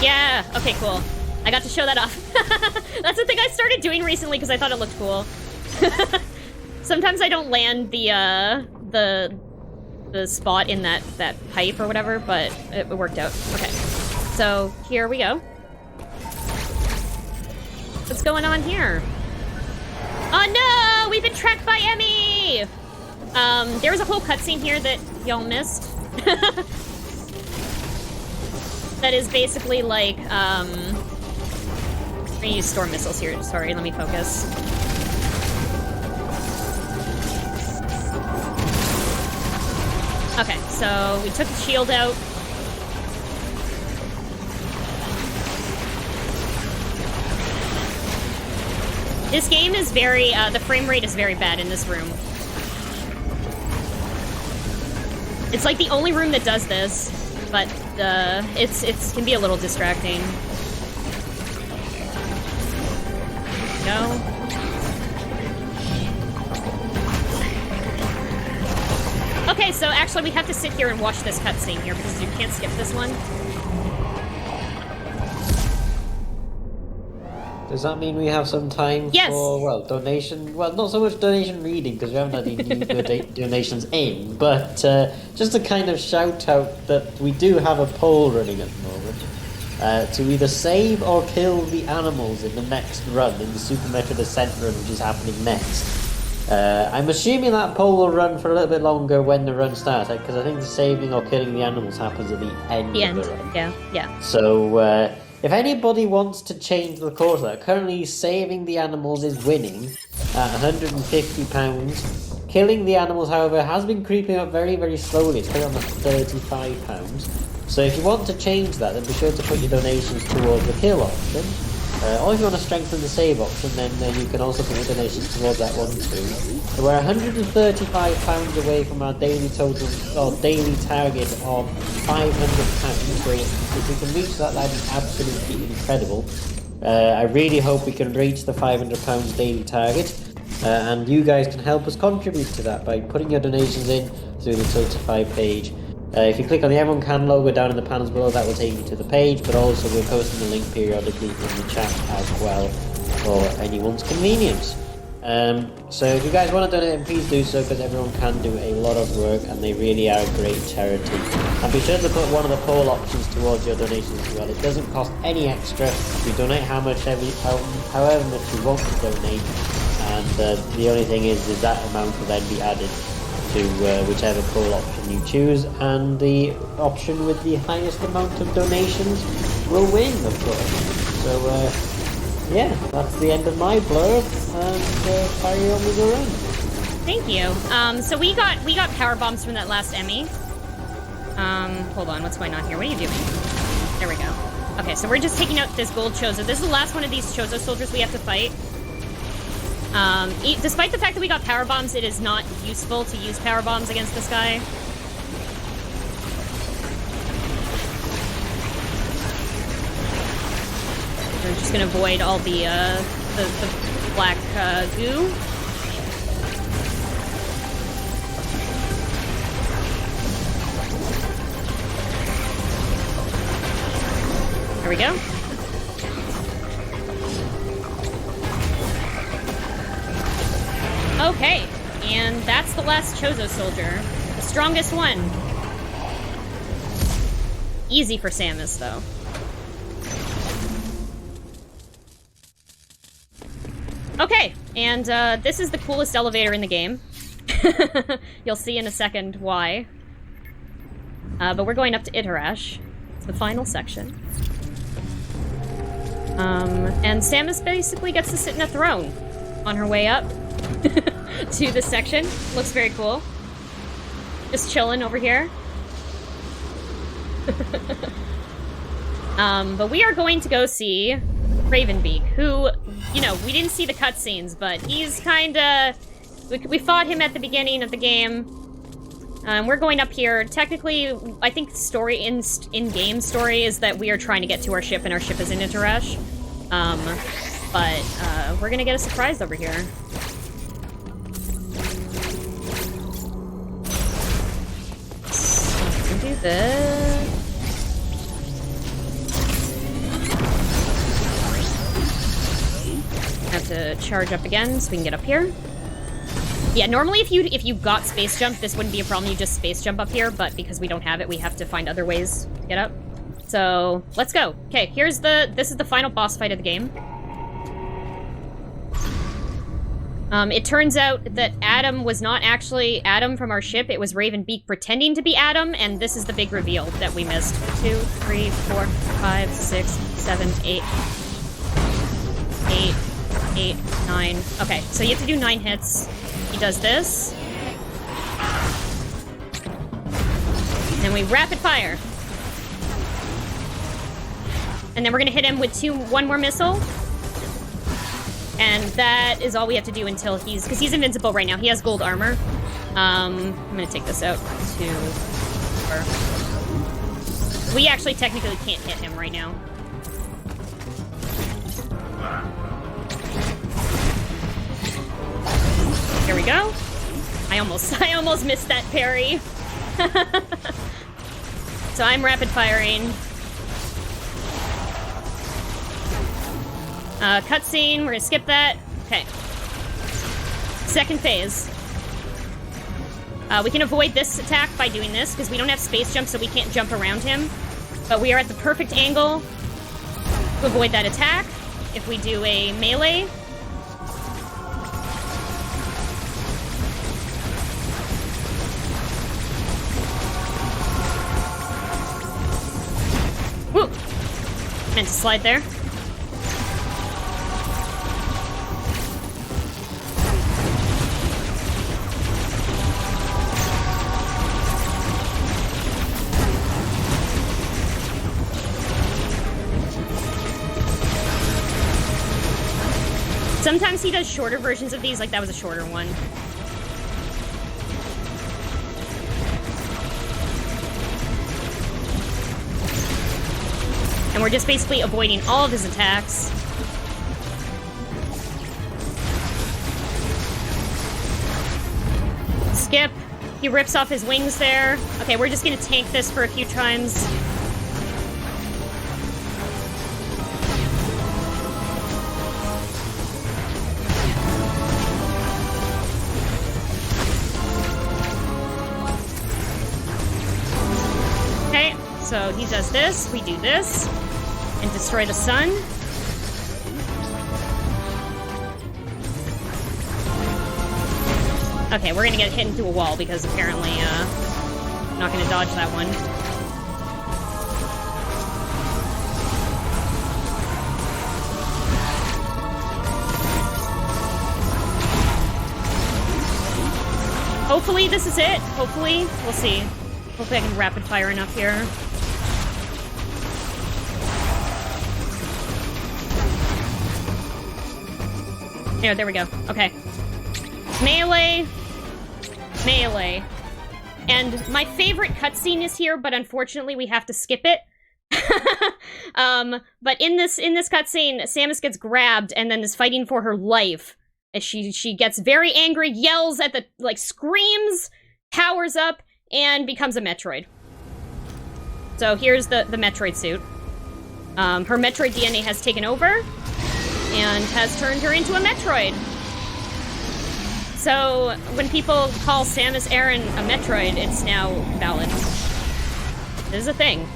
Yeah, okay, cool. I got to show that off. That's the thing I started doing recently because I thought it looked cool. Sometimes I don't land the the spot in that pipe or whatever, but it worked out. Okay, so here we go. What's going on here? Oh no! We've been tracked by Emmy! There was a whole cutscene here that y'all missed. That is basically like, I'm gonna use storm missiles here. Sorry, let me focus. Okay, so we took the shield out. This game is very, the frame rate is very bad in this room. It's like the only room that does this, but it can be a little distracting. No. Okay, so actually we have to sit here and watch this cutscene here because you can't skip this one. Does that mean we have some time for, well, donation? Well, not so much donation reading, because we haven't had any new donations in, but just a kind of shout out that we do have a poll running at the moment to either save or kill the animals in the next run, in the Super Metroid Descent run, which is happening next. I'm assuming that poll will run for a little bit longer when the run starts, because I think the saving or killing the animals happens at the end of the run. Yeah. So, if anybody wants to change the course of that, currently saving the animals is winning at £150. Killing the animals, however, has been creeping up very, very slowly. It's currently on £35. So if you want to change that, then be sure to put your donations towards the kill option. Or if you want to strengthen the save option, then you can also put your donations towards that one too. So we're £135 away from our daily total, or daily target of £500. So if we can reach that, that'd be absolutely incredible. I really hope we can reach the £500 daily target. And you guys can help us contribute to that by putting your donations in through the Totify page. If you click on the Everyone Can logo down in the panels below, that will take you to the page, but also we're posting the link periodically in the chat as well for anyone's convenience. So if you guys want to donate, please do so, because Everyone Can do a lot of work and they really are a great charity. And be sure to put one of the poll options towards your donations as well. It doesn't cost any extra. You donate however much you want to donate, and the only thing is that amount will then be added to whichever poll option you choose, and the option with the highest amount of donations will win, of course. So yeah, that's the end of my blurb, and carry on with the run. Thank you. So we got power bombs from that last Emmy. Hold on, what's going on here? What are you doing? There we go. Okay, so we're just taking out this gold Chozo. This is the last one of these Chozo soldiers we have to fight. Despite the fact that we got power bombs, it is not useful to use power bombs against this guy. We're just gonna avoid all the black goo. There we go. Okay, and that's the last Chozo soldier. The strongest one. Easy for Samus, though. Okay, and this is the coolest elevator in the game. You'll see in a second why. But we're going up to Itarash. It's the final section. And Samus basically gets to sit in a throne on her way up to this section. Looks very cool. Just chilling over here. But we are going to go see Ravenbeak, who, you know, we didn't see the cutscenes, but he's kinda... We fought him at the beginning of the game. We're going up here. Technically, I think story in-game story is that we are trying to get to our ship, and our ship is in Itarash. But we're gonna get a surprise over here. So, do this. Have to charge up again so we can get up here. Yeah, normally if you got space jump, this wouldn't be a problem. You just space jump up here, but because we don't have it, we have to find other ways to get up. So, let's go. Okay, this is the final boss fight of the game. It turns out that Adam was not actually Adam from our ship. It was Ravenbeak pretending to be Adam, and this is the big reveal that we missed. 2, 3, 4, 5, 6, 7, 8. 8, 9. Okay, so you have to do 9 hits. He does this. And then we rapid fire. And then we're gonna hit him with one more missile. And that is all we have to do until because he's invincible right now. He has gold armor. I'm gonna take this out to... We actually technically can't hit him right now. Here we go. I almost missed that parry. So I'm rapid firing. Cutscene, we're gonna skip that. Okay. Second phase. We can avoid this attack by doing this, because we don't have space jump, so we can't jump around him. But we are at the perfect angle to avoid that attack if we do a melee. Woo! Meant to slide there. Sometimes he does shorter versions of these, like that was a shorter one. And we're just basically avoiding all of his attacks. Skip. He rips off his wings there. Okay, we're just gonna tank this for a few times. So he does this, we do this, and destroy the sun. Okay, we're gonna get hit into a wall because apparently, I'm not gonna dodge that one. Hopefully this is it. Hopefully. We'll see. Hopefully I can rapid fire enough here. Yeah, there we go. Okay. Melee. Melee. And my favorite cutscene is here, but unfortunately we have to skip it. But in this cutscene, Samus gets grabbed and then is fighting for her life. As she gets very angry, yells at the, like, screams, powers up, and becomes a Metroid. So here's the Metroid suit. Her Metroid DNA has taken over and has turned her into a Metroid. So when people call Samus Aran a Metroid, it's now valid. This is a thing.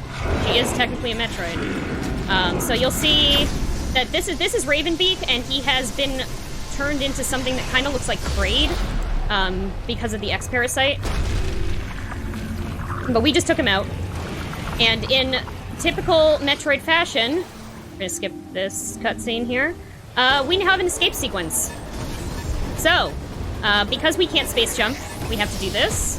She is technically a Metroid. So you'll see that this is Ravenbeak, and he has been turned into something that kind of looks like Kraid, because of the X-Parasite. But we just took him out. And in typical Metroid fashion, we're gonna skip this cutscene here, we have an escape sequence. So, because we can't space jump, we have to do this.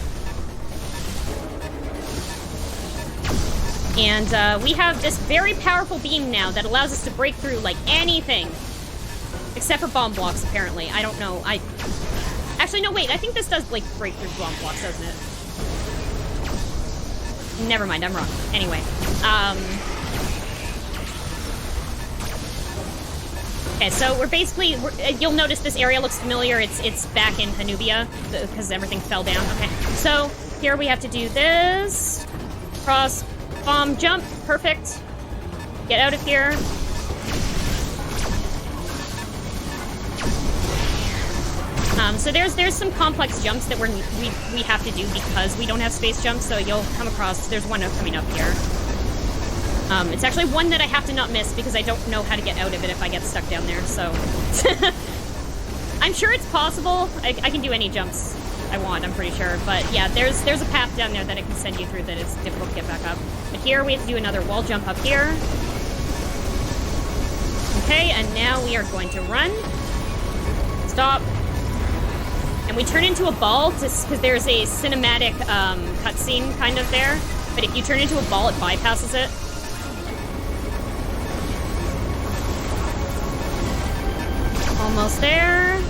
And we have this very powerful beam now that allows us to break through, like, anything. Except for bomb blocks, apparently. I don't know. Actually, no, wait. I think this does, like, break through bomb blocks, doesn't it? Never mind, I'm wrong. Anyway. Okay, so we're basically... you'll notice this area looks familiar. It's back in Hanubia, because everything fell down. Okay, so here we have to do this. Cross, bomb, jump. Perfect. Get out of here. So there's some complex jumps that we have to do because we don't have space jumps, so you'll come across, there's one coming up here. It's actually one that I have to not miss because I don't know how to get out of it if I get stuck down there, so... I'm sure it's possible. I can do any jumps I want, I'm pretty sure. But yeah, there's a path down there that it can send you through that is difficult to get back up. But here we have to do another wall jump up here. Okay, and now we are going to run. Stop. And we turn into a ball because there's a cinematic cutscene kind of there. But if you turn into a ball, it bypasses it. Almost there.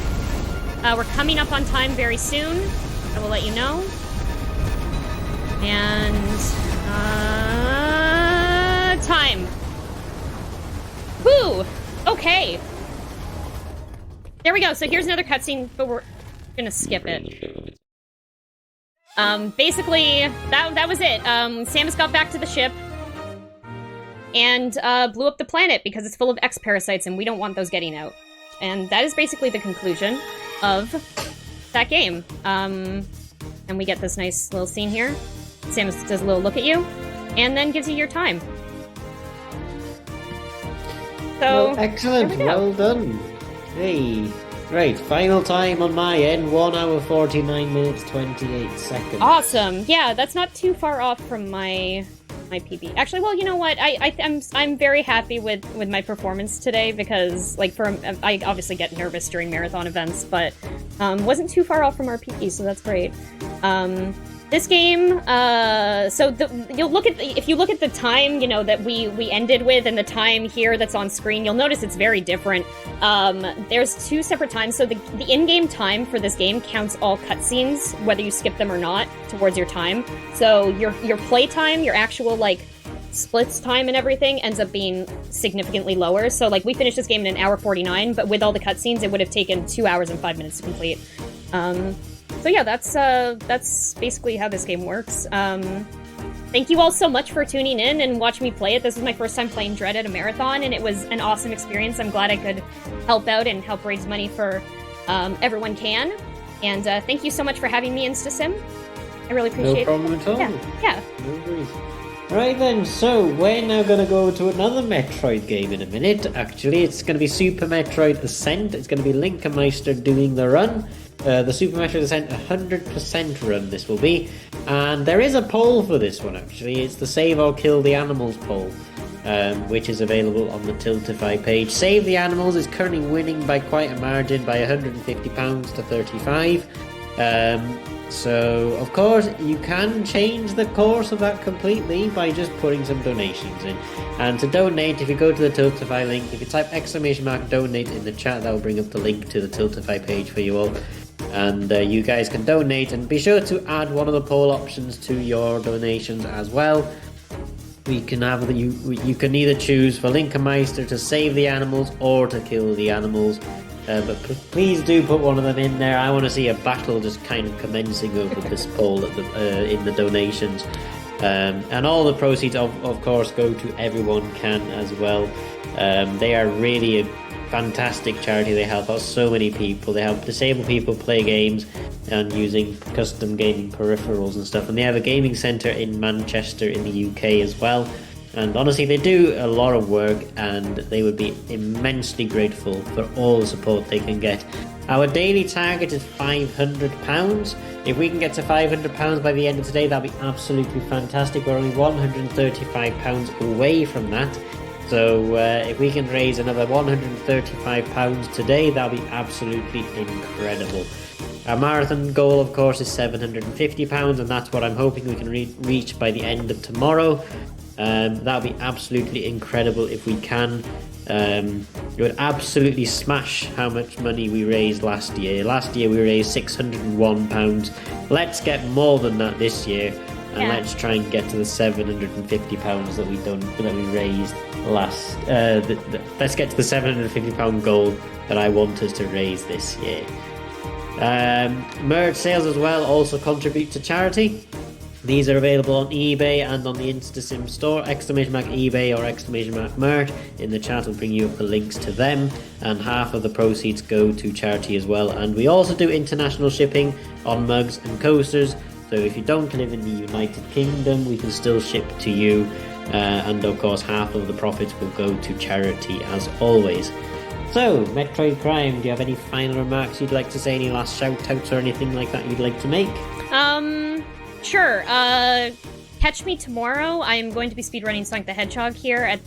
We're coming up on time very soon. I will let you know. And time. Woo! Okay. There we go. So here's another cutscene, but we're gonna skip it. Basically, that was it. Samus got back to the ship and blew up the planet because it's full of X-parasites and we don't want those getting out. And that is basically the conclusion of that game. And we get this nice little scene here. Samus does a little look at you, and then gives you your time. So, well, excellent. Well done. Hey. Right, final time on my end, 1 hour 49 minutes 28 seconds. Awesome. Yeah, that's not too far off from my PB. Actually, well, you know what? I'm very happy with my performance today because, like, I obviously get nervous during marathon events, but wasn't too far off from our PB, so that's great. This game, if you look at the time, you know, that we ended with and the time here that's on screen, you'll notice it's very different. There's 2 separate times, so the in-game time for this game counts all cutscenes, whether you skip them or not, towards your time. So your play time, your actual, like, splits time and everything ends up being significantly lower. So, like, we finished this game in 1 hour 49, but with all the cutscenes, it would have taken 2 hours and 5 minutes to complete. So yeah, that's basically how this game works. Thank you all so much for tuning in and watching me play it. This was my first time playing Dread at a marathon, and it was an awesome experience. I'm glad I could help out and help raise money for everyone can. And thank you so much for having me, InstaSim. I really appreciate it. No problem at all. Yeah. No worries. Right then, so we're now going to go to another Metroid game in a minute. Actually, it's going to be Super Metroid Ascent. It's going to be Linkermeister doing the run. The Super Metroid Ascent 100% run this will be. And there is a poll for this one, actually. It's the Save or Kill the Animals poll, which is available on the Tiltify page. Save the Animals is currently winning by quite a margin, by £150 to 35. So, of course, you can change the course of that completely by just putting some donations in. And to donate, if you go to the Tiltify link, if you type !donate in the chat, that will bring up the link to the Tiltify page for you all. And you guys can donate, and be sure to add one of the poll options to your donations as well. We can have you can either choose for Linkermeister to save the animals or to kill the animals. But please do put one of them in there. I want to see a battle just kind of commencing over this poll in the donations. And all the proceeds, of course, go to Everyone Can as well. They are really a fantastic charity. They help out so many people. They help disabled people play games and using custom gaming peripherals and stuff. And they have a gaming centre in Manchester in the UK as well. And honestly, they do a lot of work, and they would be immensely grateful for all the support they can get. Our daily target is £500. If we can get to £500 by the end of today, that'll be absolutely fantastic. We're only £135 away from that. So if we can raise another £135 today, that'll be absolutely incredible. Our marathon goal, of course, is £750, and that's what I'm hoping we can reach by the end of tomorrow. That would be absolutely incredible if we can. It would absolutely smash how much money we raised last year. Last year we raised £601. Let's get more than that this year, and let's try and get to the £750 that we raised last. Let's get to the £750 goal that I want us to raise this year. Merch sales as well also contribute to charity. These are available on eBay and on the InstaSim store, ! eBay or ! Merch. In the chat will bring you up the links to them, and half of the proceeds go to charity as well. And we also do international shipping on mugs and coasters, so if you don't live in the United Kingdom, we can still ship to you, and of course half of the profits will go to charity as always. So, Metroid Prime, do you have any final remarks you'd like to say, any last shout-outs or anything like that you'd like to make? Sure. Catch me tomorrow. I am going to be speedrunning Sonic the Hedgehog here at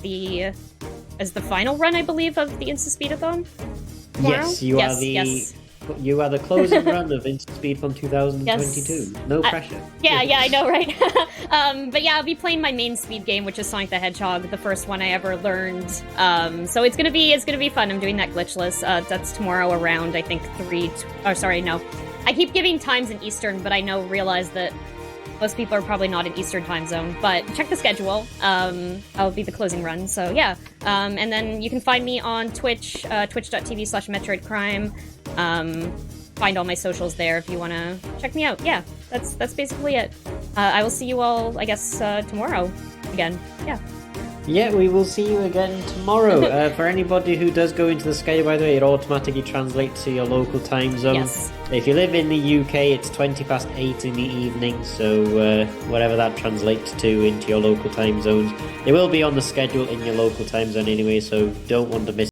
as the final run, I believe, of the InstaSpeedathon. Yes, you are the closing run of InstaSpeedathon 2022. Yes. No pressure. Yeah, I know, right? But yeah, I'll be playing my main speed game, which is Sonic the Hedgehog, the first one I ever learned. So it's gonna be fun. I'm doing that glitchless. That's tomorrow around, I think, 3. Oh, sorry, no. I keep giving times in Eastern, but I realize that most people are probably not in Eastern time zone. But check the schedule. I'll be the closing run. So yeah. And then you can find me on Twitch, twitch.tv/MetroidCrime. Find all my socials there if you want to check me out. Yeah, that's basically it. I will see you all, I guess, tomorrow again. Yeah. Yeah, we will see you again tomorrow. For anybody who does go into the Sky, by the way, it automatically translates to your local time zone. Yes. If you live in the UK, it's 8:20 in the evening, so whatever that translates to into your local time zones. It will be on the schedule in your local time zone anyway, so don't want to miss